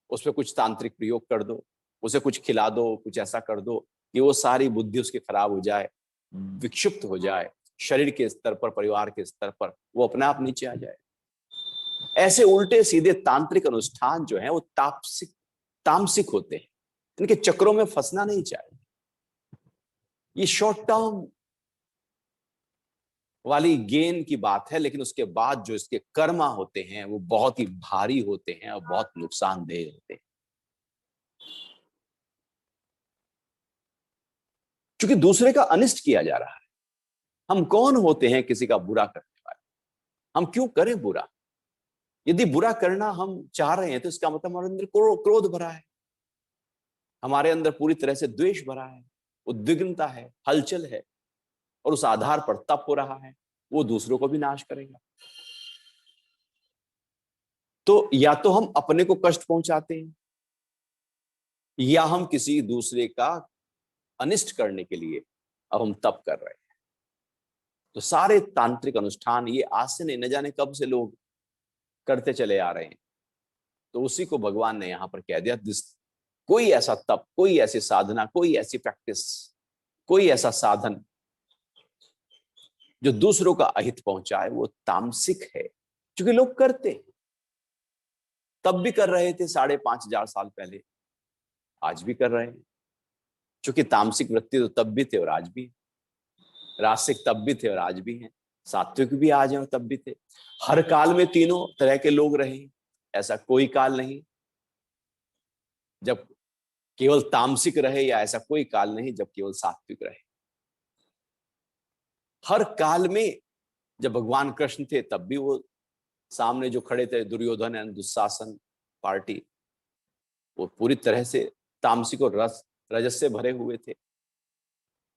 Speaker 1: उस पर कुछ तांत्रिक प्रयोग कर दो, उसे कुछ खिला दो, कुछ ऐसा कर दो कि वो सारी बुद्धि उसकी खराब हो जाए, विक्षिप्त हो जाए, शरीर के स्तर पर, परिवार के स्तर पर वो अपने आप नीचे आ जाए। ऐसे उल्टे सीधे तांत्रिक अनुष्ठान जो है वो तापसिक, तामसिक होते हैं। इनके चक्रों में फंसना नहीं चाहिए। ये शॉर्ट टर्म वाली गेन की बात है, लेकिन उसके बाद जो इसके कर्मा होते हैं वो बहुत ही भारी होते हैं और बहुत नुकसानदेह होते हैं। क्योंकि दूसरे का अनिष्ट किया जा रहा है। हम कौन होते हैं किसी का बुरा करने वाले? हम क्यों करें बुरा? यदि बुरा करना हम चाह रहे हैं तो इसका मतलब हमारे अंदर क्रोध भरा है, हमारे अंदर पूरी तरह से द्वेष भरा है, उद्विग्नता है, हलचल है, और उस आधार पर तप हो रहा है, वो दूसरों को भी नाश करेगा। तो या तो हम अपने को कष्ट पहुंचाते हैं, या हम किसी दूसरे का अनिष्ट करने के लिए अब हम तप कर रहे हैं। तो सारे तांत्रिक अनुष्ठान ये आज से नहीं, न जाने कब से लोग करते चले आ रहे हैं। तो उसी को भगवान ने यहां पर कह दिया, कोई ऐसा तप, कोई ऐसी साधना, कोई ऐसी प्रैक्टिस, कोई ऐसा साधन जो दूसरों का अहित पहुंचाए, वो तामसिक है। क्योंकि लोग करते हैं, तब भी कर रहे थे 5,500 साल पहले, आज भी कर रहे हैं। क्योंकि तामसिक वृत्ति तो तब भी थे और आज भी है, रासिक तब भी थे और आज भी हैं, सात्विक भी आज हैं और तब भी थे। हर काल में तीनों तरह के लोग रहे, ऐसा कोई काल नहीं जब केवल तामसिक रहे, या ऐसा कोई काल नहीं जब केवल सात्विक रहे। हर काल में जब भगवान कृष्ण थे तब भी वो सामने जो खड़े थे दुर्योधन एंड दुशासन पार्टी, वो पूरी तरह से तामसिक और रजस से भरे हुए थे।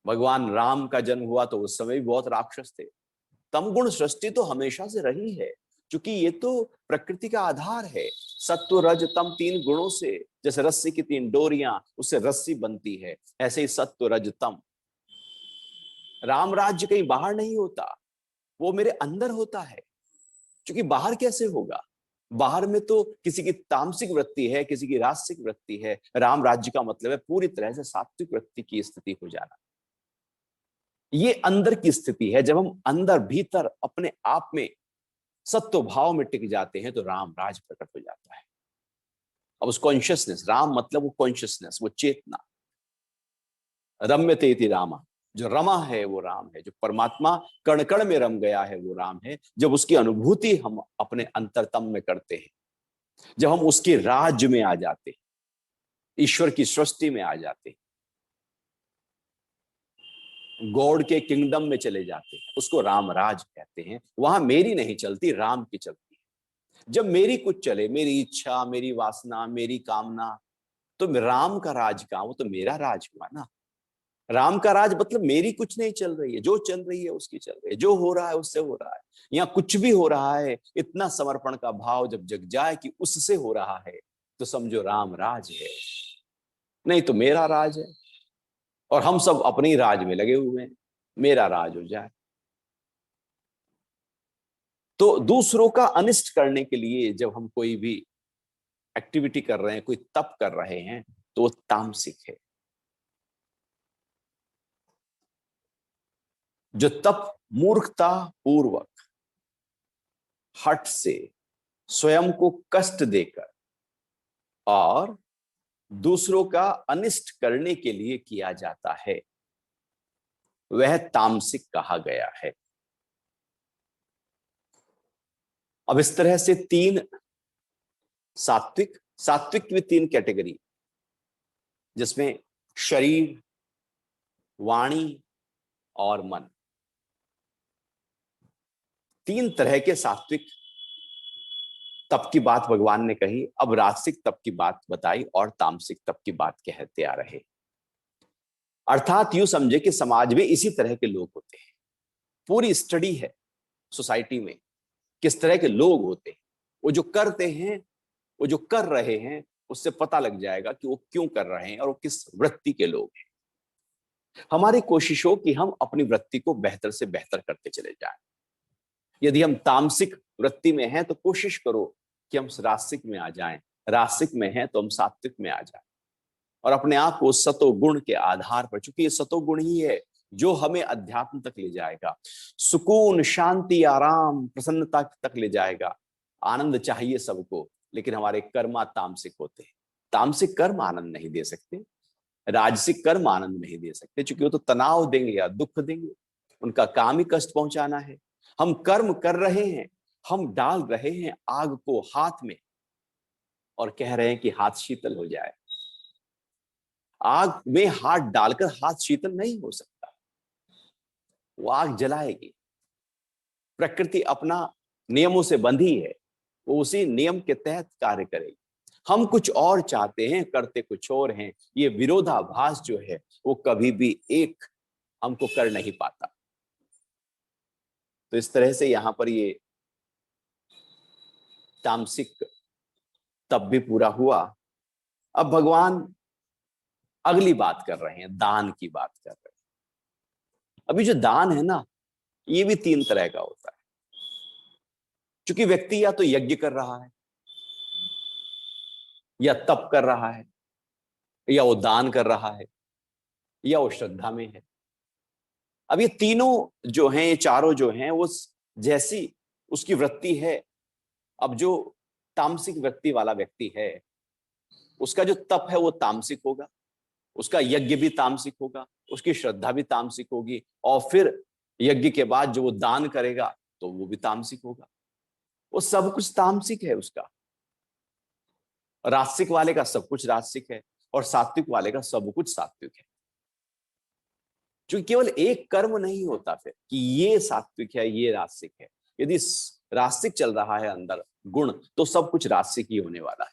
Speaker 1: भगवान राम का जन्म हुआ तो उस समय भी बहुत राक्षस थे। तमगुण सृष्टि तो हमेशा से रही है, क्योंकि ये तो प्रकृति का आधार है। सत्व रज तम तीन गुणों से, जैसे रस्सी की तीन डोरियां, उससे रस्सी बनती है, ऐसे ही सत्व रज तम। राम राज्य कहीं बाहर नहीं होता, वो मेरे अंदर होता है। क्योंकि बाहर कैसे होगा? बाहर में तो किसी की तामसिक वृत्ति है, किसी की राजसिक वृत्ति है। राम राज्य का मतलब है पूरी तरह से सात्विक वृत्ति की स्थिति हो जाना। ये अंदर की स्थिति है। जब हम अंदर भीतर अपने आप में सत्व भाव में टिक जाते हैं तो राम राज प्रकट हो जाता है। अब उस कॉन्शियसनेस, राम मतलब वो कॉन्शियसनेस, वो चेतना। रम्यते इति रामा, जो रमा है वो राम है। जो परमात्मा कण कण में रम गया है वो राम है। जब उसकी अनुभूति हम अपने अंतरतम में करते हैं, जब हम उसके राज्य में आ जाते हैं, ईश्वर की सृष्टि में आ जाते हैं, गॉड के किंगडम में चले जाते हैं, उसको राम राज कहते हैं। वहां मेरी नहीं चलती, राम की चलती है। जब मेरी कुछ चले, मेरी इच्छा, मेरी वासना, मेरी कामना, तो राम का राज कहां? वो तो मेरा राज हुआ ना। राम का राज मतलब मेरी कुछ नहीं चल रही है, जो चल रही है उसकी चल रही है, जो हो रहा है उससे हो रहा है। यहाँ कुछ भी हो रहा है, इतना समर्पण का भाव जब जग जाए कि उससे हो रहा है, तो समझो राम राज है, नहीं तो मेरा राज है। और हम सब अपने ही राज में लगे हुए हैं, मेरा राज हो जाए। तो दूसरों का अनिष्ट करने के लिए जब हम कोई भी एक्टिविटी कर रहे हैं, कोई तप कर रहे हैं, तो वो तामसिक है। जो तप मूर्खता पूर्वक, हठ से, स्वयं को कष्ट देकर और दूसरों का अनिष्ट करने के लिए किया जाता है, वह तामसिक कहा गया है। अब इस तरह से तीन सात्विक, सात्विक में तीन कैटेगरी, जिसमें शरीर, वाणी और मन, तीन तरह के सात्विक तप की बात भगवान ने कही। अब राजसिक तप की बात बताई और तामसिक तप की बात कहते आ रहे। अर्थात यूं समझे कि समाज में इसी तरह के लोग होते हैं। पूरी स्टडी है सोसाइटी में किस तरह के लोग होते हैं। वो जो करते हैं, वो जो कर रहे हैं, उससे पता लग जाएगा कि वो क्यों कर रहे हैं और वो किस वृत्ति के लोग हैं। हमारी कोशिश हो कि हम अपनी वृत्ति को बेहतर से बेहतर करते चले जाएं। यदि हम तामसिक वृत्ति में हैं तो कोशिश करो कि हम रासिक में आ जाएं, रासिक में हैं तो हम सात्विक में आ जाएं, और अपने आप को सतोगुण के आधार पर, चूंकि ये सतोगुण ही है जो हमें अध्यात्म तक ले जाएगा, सुकून, शांति, आराम, प्रसन्नता तक ले जाएगा। आनंद चाहिए सबको, लेकिन हमारे कर्म तामसिक होते हैं। तामसिक कर्म आनंद नहीं दे सकते, राजसिक कर्म आनंद नहीं दे सकते, क्योंकि वो तो तनाव देंगे या दुख देंगे। उनका काम ही कष्ट पहुंचाना है। हम कर्म कर रहे हैं, हम डाल रहे हैं आग को हाथ में और कह रहे हैं कि हाथ शीतल हो जाए। आग में हाथ डालकर हाथ शीतल नहीं हो सकता, वो आग जलाएगी। प्रकृति अपना नियमों से बंधी है, वो उसी नियम के तहत कार्य करेगी। हम कुछ और चाहते हैं, करते कुछ और हैं। ये विरोधाभास जो है वो कभी भी एक हमको कर नहीं पाता। तो इस तरह से यहां पर ये तामसिक तब भी पूरा हुआ। अब भगवान अगली बात कर रहे हैं, दान की बात कर रहे हैं। अभी जो दान है ना, ये भी तीन तरह का होता है। क्योंकि व्यक्ति या तो यज्ञ कर रहा है, या तप कर रहा है, या वो दान कर रहा है, या वो श्रद्धा में है। अब ये तीनों जो हैं, ये चारों जो हैं, वो जैसी उसकी वृत्ति है। अब जो तामसिक वृत्ति वाला व्यक्ति है, उसका जो तप है वो तामसिक होगा, उसका यज्ञ भी तामसिक होगा, उसकी श्रद्धा भी तामसिक होगी, और फिर यज्ञ के बाद जो वो दान करेगा तो वो भी तामसिक होगा। वो सब कुछ तामसिक है उसका। राजसिक वाले का सब कुछ राजसिक है, और सात्विक वाले का सब कुछ सात्विक है। जो केवल एक कर्म नहीं होता फिर कि ये सात्विक है, ये राजसिक है। यदि राजसिक चल रहा है अंदर गुण, तो सब कुछ राजसिक ही होने वाला है।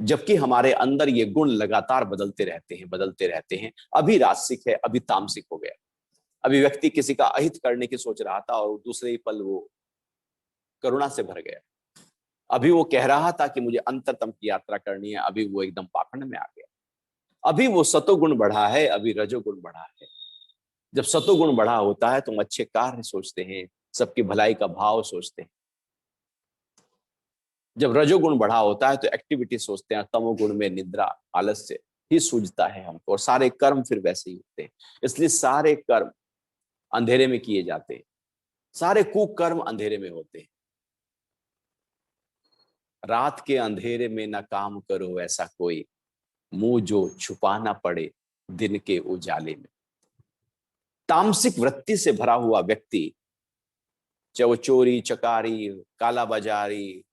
Speaker 1: जबकि हमारे अंदर ये गुण लगातार बदलते रहते हैं, बदलते रहते हैं। अभी राजसिक है, अभी तामसिक हो गया। अभी व्यक्ति किसी का अहित करने की सोच रहा था और दूसरे ही पल वो करुणा से भर गया। अभी वो कह रहा था कि मुझे अंतरतम की यात्रा करनी है, अभी वो एकदम पाखंड में आ गया। अभी वो सतोगुण बढ़ा है, अभी रजोगुण बढ़ा है। जब सतोगुण बढ़ा होता है तो हम अच्छे कार्य सोचते हैं, सबकी भलाई का भाव सोचते हैं। जब रजोगुण बढ़ा होता है तो एक्टिविटी सोचते हैं। तमोगुण में निद्रा, आलस्य ही सूझता है हमको, और सारे कर्म फिर वैसे ही होते हैं। इसलिए सारे कर्म अंधेरे में किए जाते हैं, सारे कुकर्म अंधेरे में होते हैं। रात के अंधेरे में न काम करो ऐसा कोई, मुंह जो छुपाना पड़े दिन के उजाले में। तामसिक वृत्ति से भरा हुआ व्यक्ति, चाहे वो चोरी चकारी, काला बाजारी,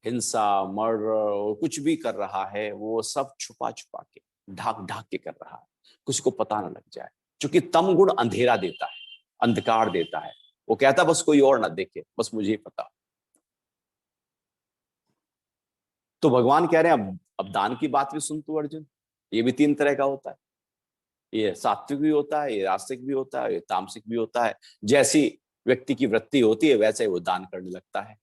Speaker 1: हिंसा, मर्डर, कुछ भी कर रहा है, वो सब छुपा छुपा के, ढाक ढाक के कर रहा है, किसी को पता ना लग जाए। क्योंकि तम गुण अंधेरा देता है, अंधकार देता है। वो कहता बस कोई और ना देखे, बस मुझे ही पता। तो भगवान कह रहे हैं अब दान की बात भी सुन तू अर्जुन। ये भी तीन तरह का होता है। ये सात्विक भी होता है, ये रास्तिक भी होता है, ये तामसिक भी होता है। जैसी व्यक्ति की वृत्ति होती है वैसे वो दान करने लगता है।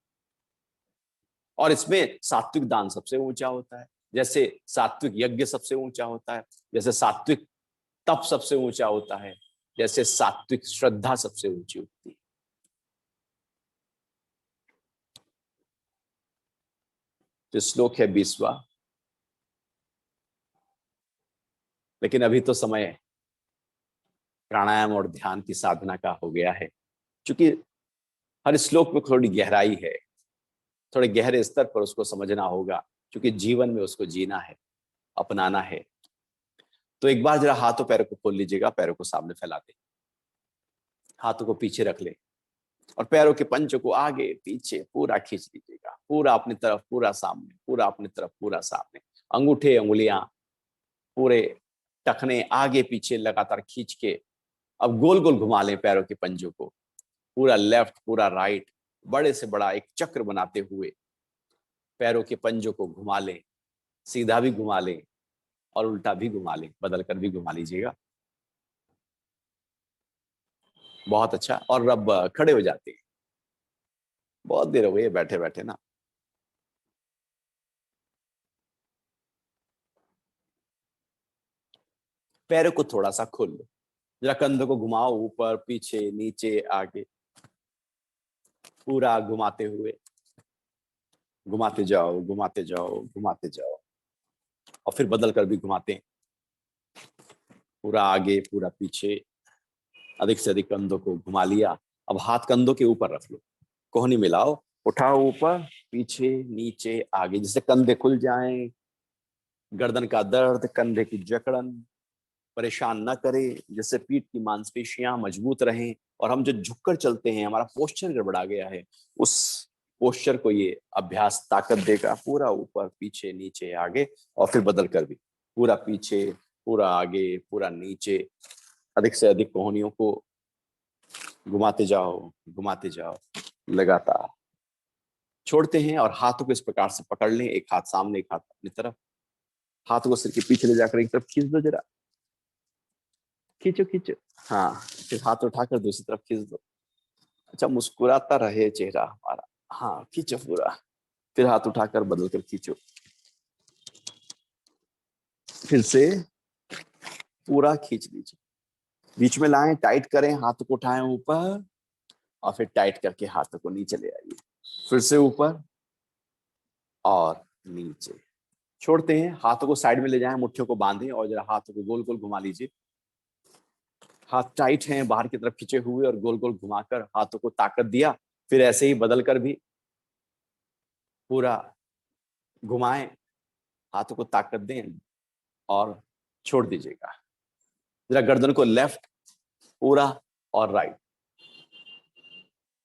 Speaker 1: और इसमें सात्विक दान सबसे ऊंचा होता है। जैसे सात्विक यज्ञ सबसे ऊंचा होता है, जैसे सात्विक तप सबसे ऊंचा होता है, जैसे सात्विक श्रद्धा सबसे ऊंची होती है। तो श्लोक है 20वां। लेकिन अभी तो समय प्राणायाम और ध्यान की साधना का हो गया है। क्योंकि हर श्लोक में थोड़ी गहराई है, थोड़े गहरे स्तर पर उसको समझना होगा। क्योंकि जीवन में उसको जीना है, अपनाना है। तो एक बार जरा हाथों पैरों को खोल लीजिएगा, पैरों को सामने फैला दे, हाथों को पीछे रख ले, और पैरों के पंचों को आगे पीछे पूरा खींच लीजिएगा, पूरा अपनी तरफ, पूरा सामने, पूरा अपनी तरफ, पूरा सामने। अंगूठे अंगुलियां पूरे टखने आगे पीछे लगातार खींच के अब गोल गोल घुमा लें पैरों के पंजों को, पूरा लेफ्ट, पूरा राइट, बड़े से बड़ा एक चक्र बनाते हुए पैरों के पंजों को घुमा लें। सीधा भी घुमा लें और उल्टा भी घुमा लें, बदल कर भी घुमा लीजिएगा। बहुत अच्छा। और अब खड़े हो जाते हैं, बहुत देर हो गई है बैठे बैठे ना। पैरों को थोड़ा सा खोल लो, जरा कंधों को घुमाओ, ऊपर पीछे नीचे आगे, पूरा घुमाते हुए, घुमाते जाओ, घुमाते जाओ, घुमाते जाओ। और फिर बदल कर भी घुमाते हैं, पूरा आगे, पूरा पीछे, अधिक से अधिक कंधों को घुमा लिया। अब हाथ कंधों के ऊपर रख लो, कोहनी मिलाओ, उठाओ ऊपर, पीछे नीचे आगे, जिससे कंधे खुल जाएं। गर्दन का दर्द, कंधे की जकड़न परेशान न करे, जिससे पीठ की मांसपेशियां मजबूत रहें। और हम जो झुककर चलते हैं, हमारा पोस्चर गड़बड़ा गया है, उस पोस्चर को ये अभ्यास ताकत देगा। पूरा ऊपर पीछे नीचे आगे, और फिर बदल कर भी पूरा पीछे, पूरा आगे, पूरा नीचे। अधिक से अधिक कोहनियों को घुमाते जाओ, घुमाते जाओ लगातार। छोड़ते हैं और हाथों को इस प्रकार से पकड़ लें, एक हाथ सामने एक हाथ अपनी तरफ। हाथों को सिर के पीछे ले जाकर एक तरफ खींच दो, जरा खींचो खींचो। हाँ, फिर हाथ उठाकर दूसरी तरफ खींच दो। अच्छा, मुस्कुराता रहे चेहरा हमारा। हाँ, खींचो पूरा। फिर हाथ उठाकर बदल कर खींचो। फिर से पूरा खींच लीजिए। बीच में लाएं, टाइट करें, हाथों को उठाएं ऊपर और फिर टाइट करके हाथों को नीचे ले आइए। फिर से ऊपर और नीचे। छोड़ते हैं, हाथों को साइड में ले जाएं, मुट्ठियों को बांधें और जरा हाथों को गोल गोल घुमा लीजिए। हाथ टाइट हैं, बाहर की तरफ खींचे हुए, और गोल गोल घुमाकर हाथों को ताकत दिया। फिर ऐसे ही बदल कर भी पूरा घुमाएं, हाथों को ताकत दें और छोड़ दीजिएगा। जरा गर्दन को लेफ्ट पूरा और राइट,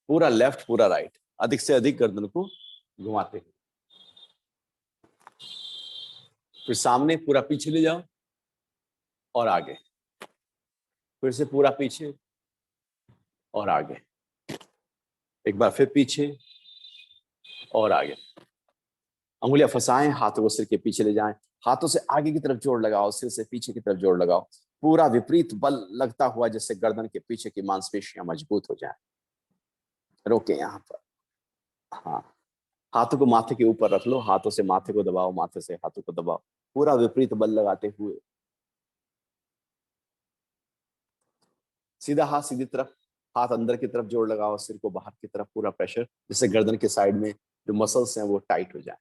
Speaker 1: पूरा लेफ्ट पूरा राइट, अधिक से अधिक गर्दन को घुमाते हैं। फिर सामने पूरा पीछे ले जाओ और आगे। फिर से पूरा पीछे और आगे। एक बार फिर पीछे और आगे। अंगुलियां फंसाएं, हाथों को सिर के पीछे ले जाएं, हाथों से आगे की तरफ जोर लगाओ, सिर से पीछे की तरफ जोर लगाओ। पूरा विपरीत बल लगता हुआ, जिससे गर्दन के पीछे की मांसपेशियां मजबूत हो जाएं। रोके यहां पर। हाँ, हाथों को माथे के ऊपर रख लो, हाथों से माथे को दबाओ, माथे से हाथों को दबाओ, पूरा विपरीत बल लगाते हुए। सीधा हाथ सीधी तरफ, हाथ अंदर की तरफ जोर लगाओ, सिर को बाहर की तरफ, पूरा प्रेशर, जिससे गर्दन के साइड में जो मसल्स हैं वो टाइट हो जाए।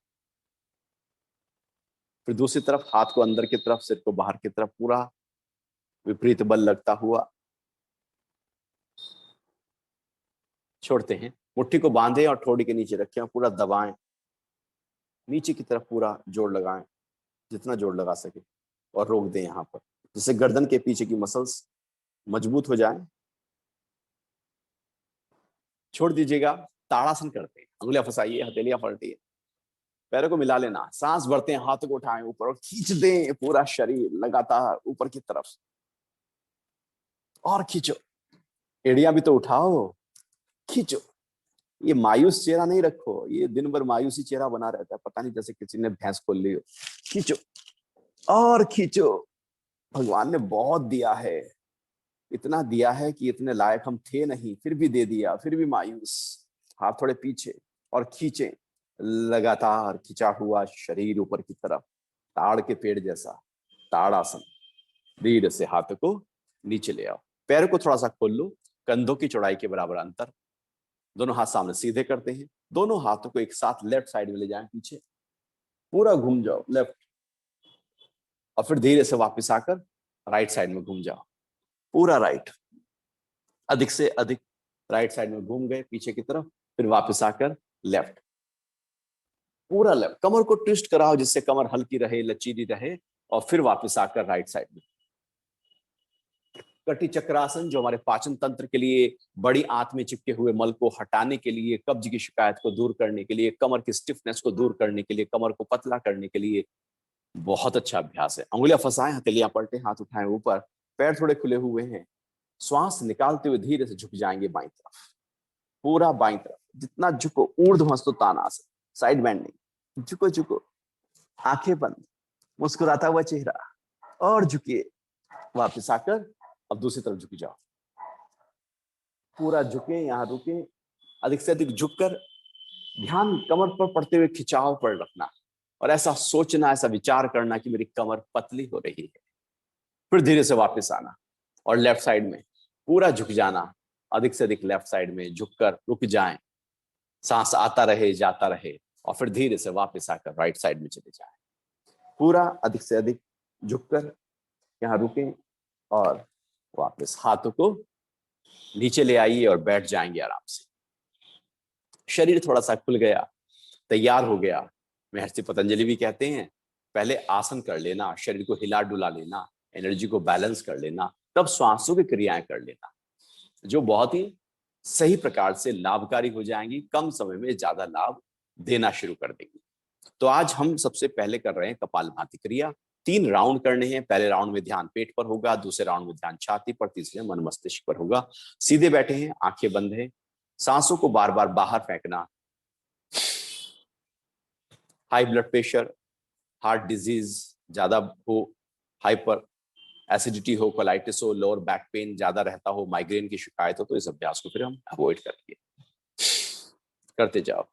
Speaker 1: फिर दूसरी तरफ, हाथ को अंदर की तरफ, सिर को बाहर की तरफ, पूरा विपरीत बल लगता हुआ। छोड़ते हैं, मुट्ठी को बांधें और ठोड़ी के नीचे रखें और पूरा दबाएं, नीचे की तरफ पूरा जोर लगाएं, जितना जोर लगा सके, और रोक दें यहाँ पर, जिससे गर्दन के पीछे की मसल्स मजबूत हो जाएं। छोड़ दीजिएगा। ताड़ासन करते हैं, अंगुलियां फंसाइए, हथेलियां पलटिए, पैरों को मिला लेना, सांस भरते हैं, हाथों को उठाएं ऊपर और खींच दें पूरा शरीर लगातार ऊपर की तरफ, और खींचो। एड़ियां भी तो उठाओ, खींचो। ये मायूस चेहरा नहीं रखो, ये दिन भर मायूसी चेहरा बना रहता है, पता नहीं जैसे किसी ने भैंस खोल ली हो। खींचो और खींचो। भगवान ने बहुत दिया है, इतना दिया है कि इतने लायक हम थे नहीं, फिर भी दे दिया, फिर भी मायूस। हाथ थोड़े पीछे और खींचे, लगातार खिंचा हुआ शरीर ऊपर की तरफ, ताड़ के पेड़ जैसा ताड़ासन। धीरे से हाथों को नीचे ले आओ, पैर को थोड़ा सा खोल लो, कंधों की चौड़ाई के बराबर अंतर। दोनों हाथ सामने सीधे करते हैं, दोनों हाथों को एक साथ लेफ्ट साइड में ले जाएं, पीछे पूरा घूम जाओ लेफ्ट, और फिर धीरे से वापस आकर राइट साइड में घूम जाओ, पूरा राइट, अधिक से अधिक राइट साइड में घूम गए पीछे की तरफ, फिर वापस आकर लेफ्ट, पूरा लेफ्ट। कमर को ट्विस्ट कराओ, जिससे कमर हल्की रहे, लचीली रहे, और फिर वापस आकर राइट साइड में। कटी चक्रासन, जो हमारे पाचन तंत्र के लिए, बड़ी आंत में चिपके हुए मल को हटाने के लिए, कब्ज की शिकायत को दूर करने के लिए, कमर की स्टिफनेस को दूर करने के लिए, कमर को पतला करने के लिए बहुत अच्छा अभ्यास है। अंगुलियां फंसाएं, हथेलियां पलटे, हाथ उठाएं ऊपर, पैर थोड़े खुले हुए हैं, श्वास निकालते हुए धीरे से झुक जाएंगे बाईं तरफ, पूरा बाईं तरफ, जितना झुको, ऊर्ध्वहस्तोत्तानासन, साइड बेंड नहीं, झुको झुको, आंखें बंद, मुस्कुराता हुआ चेहरा, और झुकिए। वापस आकर अब दूसरी तरफ झुक जाओ, पूरा झुके, यहां रुके, अधिक से अधिक झुककर ध्यान कमर पर पड़ते हुए खिंचाव पर रखना, और ऐसा सोचना, ऐसा विचार करना कि मेरी कमर पतली हो रही है। फिर धीरे से वापस आना और लेफ्ट साइड में पूरा झुक जाना, अधिक से अधिक लेफ्ट साइड में झुककर रुक जाएं, सांस आता रहे जाता रहे, और फिर धीरे से वापस आकर राइट साइड में चले जाएं, पूरा अधिक से अधिक झुककर यहां रुकें, और वापस हाथों को नीचे ले आइए और बैठ जाएंगे आराम से। शरीर थोड़ा सा खुल गया, तैयार हो गया। महर्षि पतंजलि भी कहते हैं, पहले आसन कर लेना, शरीर को हिला डुला लेना, एनर्जी को बैलेंस कर लेना, तब श्वासों की क्रियाएं कर लेना, जो बहुत ही सही प्रकार से लाभकारी हो जाएंगी, कम समय में ज्यादा लाभ देना शुरू कर देंगी। तो आज हम सबसे पहले कर रहे हैं कपालभाति क्रिया। 3 राउंड करने हैं। पहले राउंड में ध्यान पेट पर होगा, दूसरे राउंड में ध्यान छाती पर, तीसरे मन मस्तिष्क पर होगा। सीधे बैठे हैं, आंखें बंद है, सांसों को बार बार बाहर फेंकना, high blood pressure, heart disease ज्यादा हो, हाइपर एसिडिटी हो, कोलाइटिस हो, लोअर बैक पेन ज्यादा रहता हो, माइग्रेन की शिकायत हो, तो इस अभ्यास को फिर हम अवॉइड करेंगे। करते जाओ।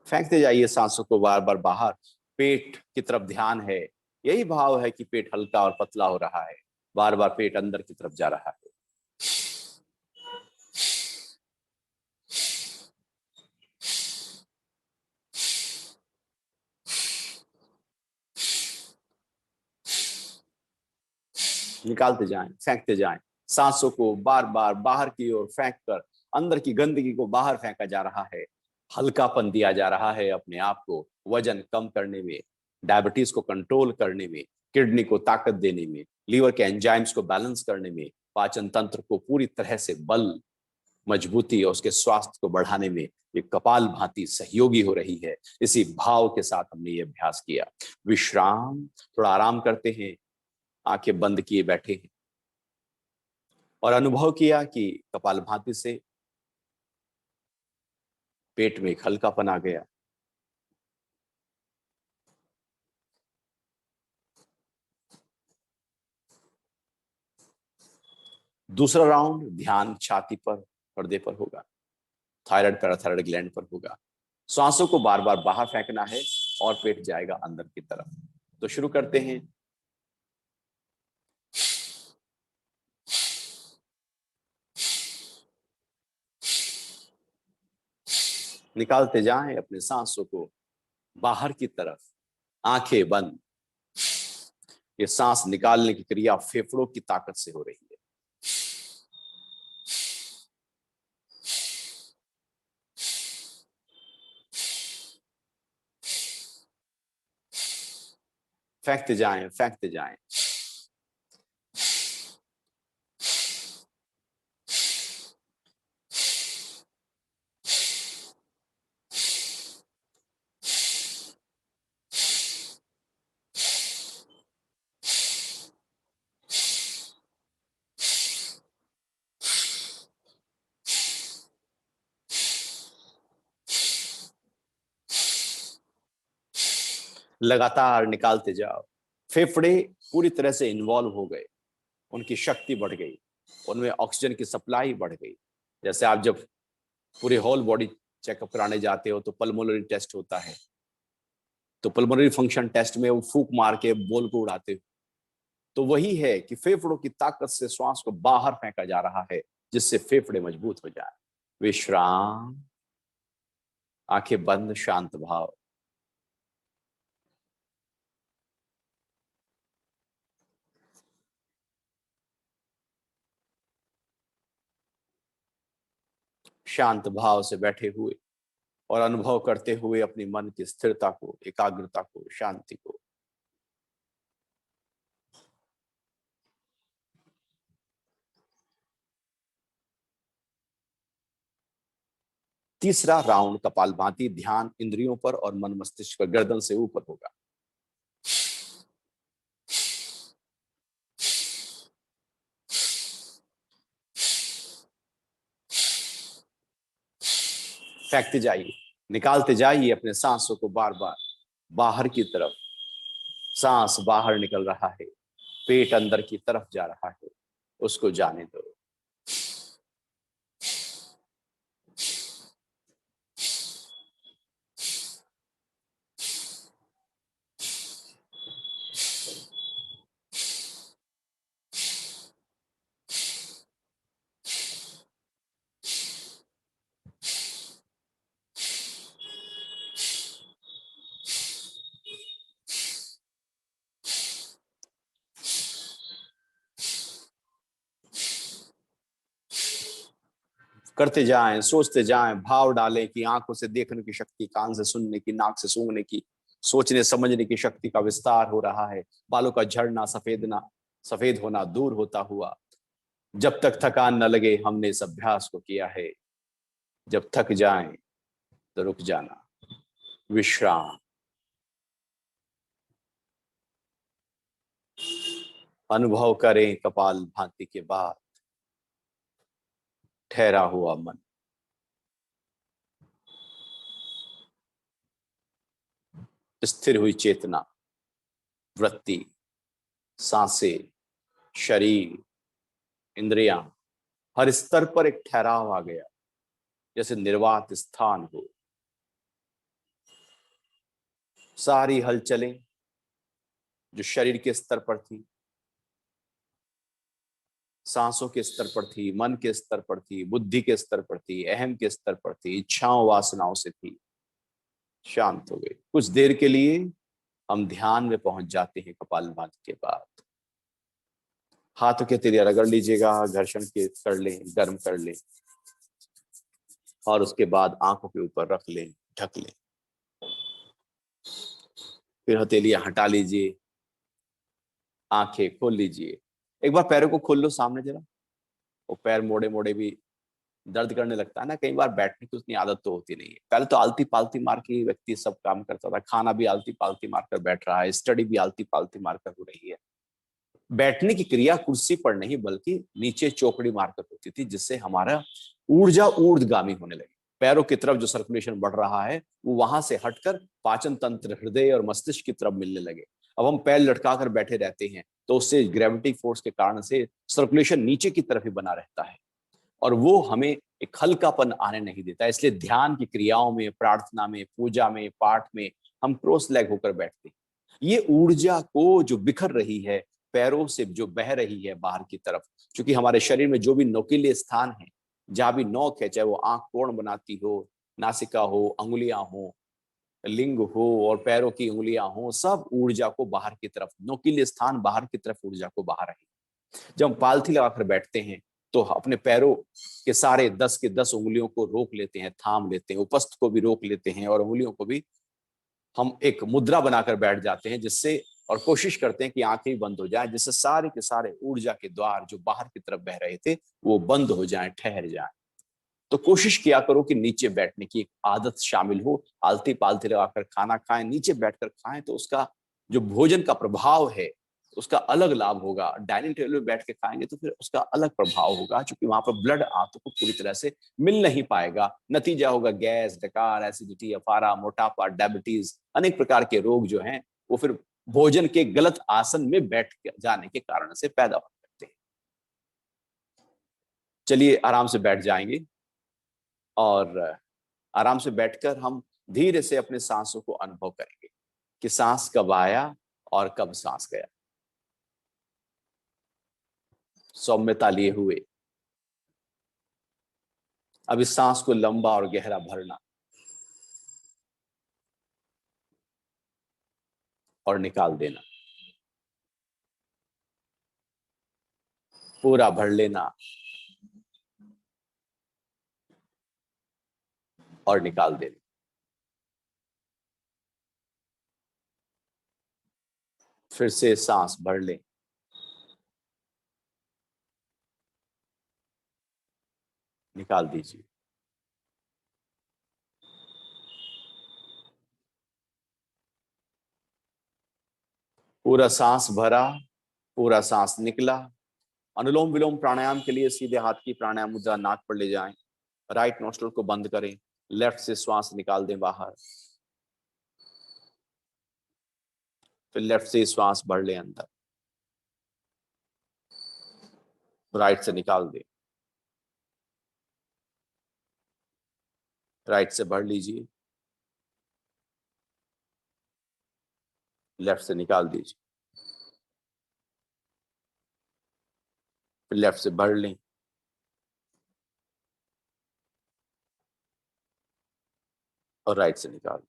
Speaker 1: फेंकते जाइए सांसों को बार बार बाहर, पेट की तरफ ध्यान है। यही भाव है कि पेट हल्का और पतला हो रहा है, बार बार पेट अंदर की तरफ जा रहा है। निकालते जाएं, फेंकते जाएं। सांसों को बार बार बाहर की ओर फेंक कर अंदर की गंदगी को बाहर फेंका जा रहा है। हल्कापन दिया जा रहा है अपने आप को, वजन कम करने में, डायबिटीज को कंट्रोल करने में, किडनी को ताकत देने में, लीवर के एंजाइम्स को बैलेंस करने में, पाचन तंत्र को पूरी तरह से बल, मजबूती और उसके स्वास्थ्य को बढ़ाने में ये कपाल भांति सहयोगी हो रही है। इसी भाव के साथ हमने ये अभ्यास किया। विश्राम, थोड़ा आराम करते हैं, आंखें बंद किए बैठे हैं और अनुभव किया कि कपालभाति से पेट में एक हल्कापन आ गया। दूसरा राउंड ध्यान छाती पर, पर्दे पर होगा, थायराइड पैराथायराइड ग्लैंड पर होगा। सांसों को बार बार बाहर फेंकना है और पेट जाएगा अंदर की तरफ। तो शुरू करते हैं। निकालते जाएं अपने सांसों को बाहर की तरफ, आंखें बंद। ये सांस निकालने की क्रिया फेफड़ों की ताकत से हो रही है। फेंकते जाएं, फेंकते जाएं। लगातार निकालते जाओ। फेफड़े पूरी तरह से इन्वॉल्व हो गए, उनकी शक्ति बढ़ गई, उनमें ऑक्सीजन की सप्लाई बढ़ गई। जैसे आप जब पूरे होल बॉडी चेकअप कराने जाते हो तो पल्मोनरी टेस्ट होता है, तो पल्मोनरी फंक्शन टेस्ट में वो फूक मार के बोल को उड़ाते हो, तो वही है कि फेफड़ों की ताकत से श्वास को बाहर फेंका जा रहा है, जिससे फेफड़े मजबूत हो जाए। विश्राम, आंखें बंद, शांत भाव। शांत भाव से बैठे हुए और अनुभव करते हुए अपनी मन की स्थिरता को, एकाग्रता को, शांति को। तीसरा राउंड कपालभाति, ध्यान इंद्रियों पर और मन मस्तिष्क पर, गर्दन से ऊपर होगा। फेंकते जाइए, निकालते जाइए अपने सांसों को बार बार बाहर की तरफ। सांस बाहर निकल रहा है, पेट अंदर की तरफ जा रहा है, उसको जाने दो। करते जाएं, सोचते जाएं, भाव डालें कि आंखों से देखने की शक्ति, कान से सुनने की, नाक से सूंघने की, सोचने समझने की शक्ति का विस्तार हो रहा है। बालों का झड़ना, सफेदना, सफेद होना दूर होता हुआ। जब तक थकान न लगे हमने इस अभ्यास को किया है, जब थक जाएं तो रुक जाना, विश्राम। अनुभव करें कपाल भाती के बाद ठहरा हुआ मन। स्थिर हुई चेतना, वृत्ति, सांसें, शरीर, इंद्रियां, हर स्तर पर एक ठहराव आ गया, जैसे निर्वात स्थान हो। सारी हलचलें जो शरीर के स्तर पर थी, सांसों के स्तर पर थी, मन के स्तर पर थी, बुद्धि के स्तर पर थी, अहम के स्तर पर थी, इच्छाओं वासनाओं से थी, शांत हो गई। कुछ देर के लिए हम ध्यान में पहुंच जाते हैं कपालभाति के बाद। हाथों के तेलिया रगड़ लीजिएगा, घर्षण के कर लें, गर्म कर लें, और उसके बाद आंखों के ऊपर रख लें, ढक लें। फिर हथेलियां हटा लीजिए, आंखें खोल लीजिए। एक बार पैरों को खोल लो सामने जरा। वो पैर मोड़े मोड़े भी दर्द करने लगता है ना, कई बार बैठने की उतनी आदत तो होती नहीं है। पहले तो आलती पालती मार के व्यक्ति सब काम करता था, खाना भी आलती पालती मारकर बैठ रहा है, स्टडी भी आलती पालती मारकर हो रही है। बैठने की क्रिया कुर्सी पर नहीं बल्कि नीचे चौकड़ी मारकर होती थी, जिससे हमारा ऊर्जा ऊर्ध्वगामी होने लगी। पैरों की तरफ जो सर्कुलेशन बढ़ रहा है वो वहां से हटकर पाचन तंत्र, हृदय और मस्तिष्क की तरफ मिलने लगे। अब हम पैर लटकाकर बैठे रहते हैं तो उससे ग्रेविटी फोर्स के कारण से सर्कुलेशन नीचे की तरफ ही बना रहता है, और वो हमें एक हल्कापन आने नहीं देता। इसलिए ध्यान की क्रियाओं में, प्रार्थना में, पूजा में, पाठ में हम क्रॉस लेग होकर बैठते हैं। ये ऊर्जा को जो बिखर रही है, पैरों से जो बह रही है बाहर की तरफ, क्योंकि हमारे शरीर में जो भी नोकीले स्थान है, जहां भी नोक है, चाहे वो आंख कोण बनाती हो, नासिका हो, अंगुलियां हो, लिंग हो और पैरों की उंगलियां हो, सब ऊर्जा को बाहर की तरफ, नोकीले स्थान बाहर की तरफ ऊर्जा को बाहर रही। जब हम पालथी लगाकर बैठते हैं तो अपने पैरों के सारे 10 के 10 उंगलियों को रोक लेते हैं, थाम लेते हैं, उपस्थ को भी रोक लेते हैं, और उंगलियों को भी हम एक मुद्रा बनाकर बैठ जाते हैं, जिससे, और कोशिश करते हैं कि आंखें बंद हो जाएं, जिससे सारे के सारे ऊर्जा के द्वार जो बाहर की तरफ बह रहे थे वो बंद हो जाएं, ठहर जाएं। तो कोशिश किया करो कि नीचे बैठने की एक आदत शामिल हो। आलती पालती लगाकर खाना खाएं, नीचे बैठकर खाएं, तो उसका जो भोजन का प्रभाव है उसका अलग लाभ होगा। डाइनिंग टेबल में बैठ के खाएंगे तो फिर उसका अलग प्रभाव होगा, क्योंकि वहां पर ब्लड आंतों को पूरी तरह से मिल नहीं पाएगा। नतीजा होगा गैस, डकार, एसिडिटी, अफारा, मोटापा, डायबिटीज, अनेक प्रकार के रोग जो हैं वो फिर भोजन के गलत आसन में बैठ जाने के कारण से पैदा हो सकते हैं। चलिए आराम से बैठ जाएंगे, और आराम से बैठकर हम धीरे से अपने सांसों को अनुभव करेंगे कि सांस कब आया और कब सांस गया। सौम्यता लिए हुए अब इस सांस को लंबा और गहरा भरना और निकाल देना, पूरा भर लेना और निकाल देना। फिर से सांस भर लें, निकाल दीजिए। पूरा सांस भरा, पूरा सांस निकला। अनुलोम विलोम प्राणायाम के लिए सीधे हाथ की प्राणायाम मुद्रा नाक पर ले जाएं, राइट नोस्ट्रल को बंद करें, लेफ्ट से श्वास निकाल दें बाहर, फिर लेफ्ट से श्वास भर लें अंदर, राइट से निकाल दें, राइट से भर लीजिए, लेफ्ट से निकाल दीजिए, फिर लेफ्ट से भर लें, और राइट से निकाल दें।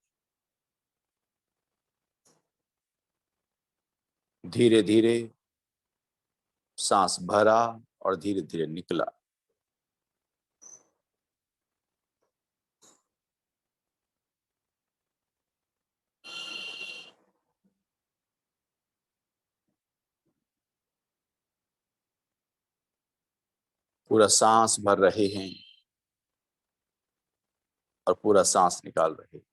Speaker 1: धीरे धीरे सांस भरा और धीरे धीरे निकला। पूरा सांस भर रहे हैं और पूरा सांस निकाल रहे हैं।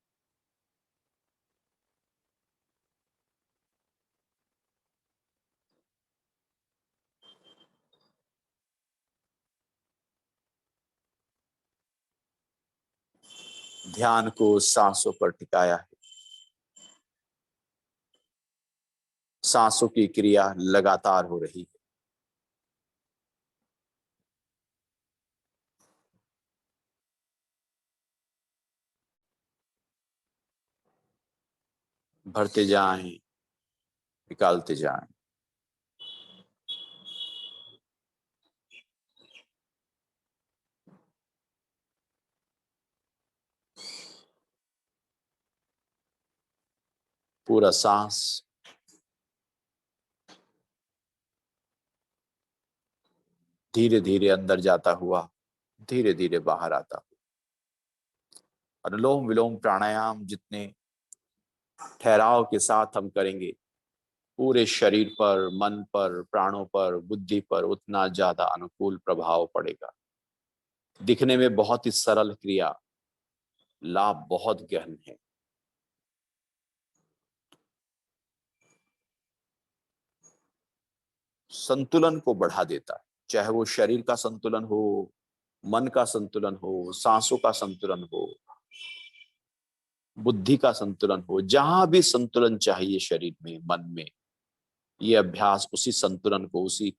Speaker 1: ध्यान को सांसों पर टिकाया है। सांसों की क्रिया लगातार हो रही है। भरते जाएं, निकालते जाएं। पूरा सांस धीरे धीरे अंदर जाता हुआ धीरे धीरे बाहर आता हुआ। अनुलोम विलोम प्राणायाम जितने ठहराव के साथ हम करेंगे, पूरे शरीर पर, मन पर, प्राणों पर, बुद्धि पर उतना ज्यादा अनुकूल प्रभाव पड़ेगा। दिखने में बहुत ही सरल क्रिया, लाभ बहुत गहन है। संतुलन को बढ़ा देता है, चाहे वो शरीर का संतुलन हो, मन का संतुलन हो, सांसों का संतुलन हो, बुद्धि का संतुलन हो। जहां भी संतुलन चाहिए शरीर में, मन में, ये अभ्यास उसी संतुलन को, उसी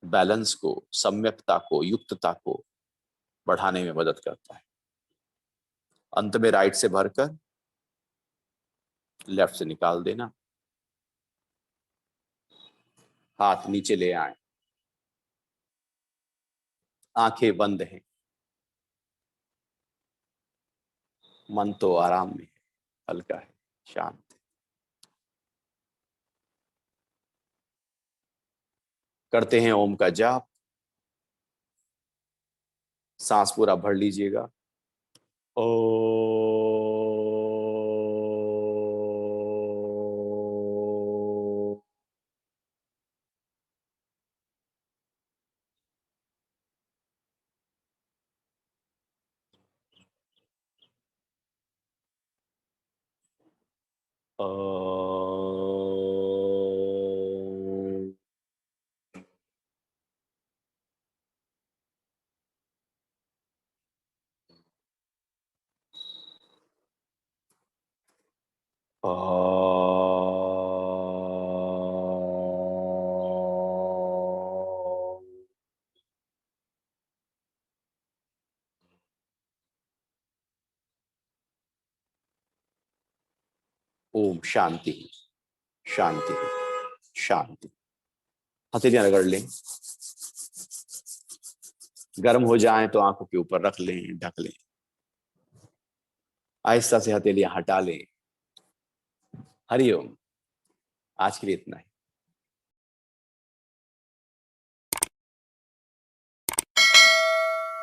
Speaker 1: बैलेंस को, सम्यकता को, युक्तता को बढ़ाने में मदद करता है। अंत में राइट से भरकर लेफ्ट से निकाल देना। हाथ नीचे ले आए, आंखें बंद हैं, मन तो आराम में है, हल्का है, शांत है। करते हैं ओम का जाप। सांस पूरा भर लीजिएगा। ओ ओम शांति, शांति, शांति। हथेलियां रगड़ लें। गर्म हो जाएं तो आंखों के ऊपर रख लें, ढक लें। आहिस्ता से हथेलियां हटा लें। हरिओम। आज के लिए इतना ही।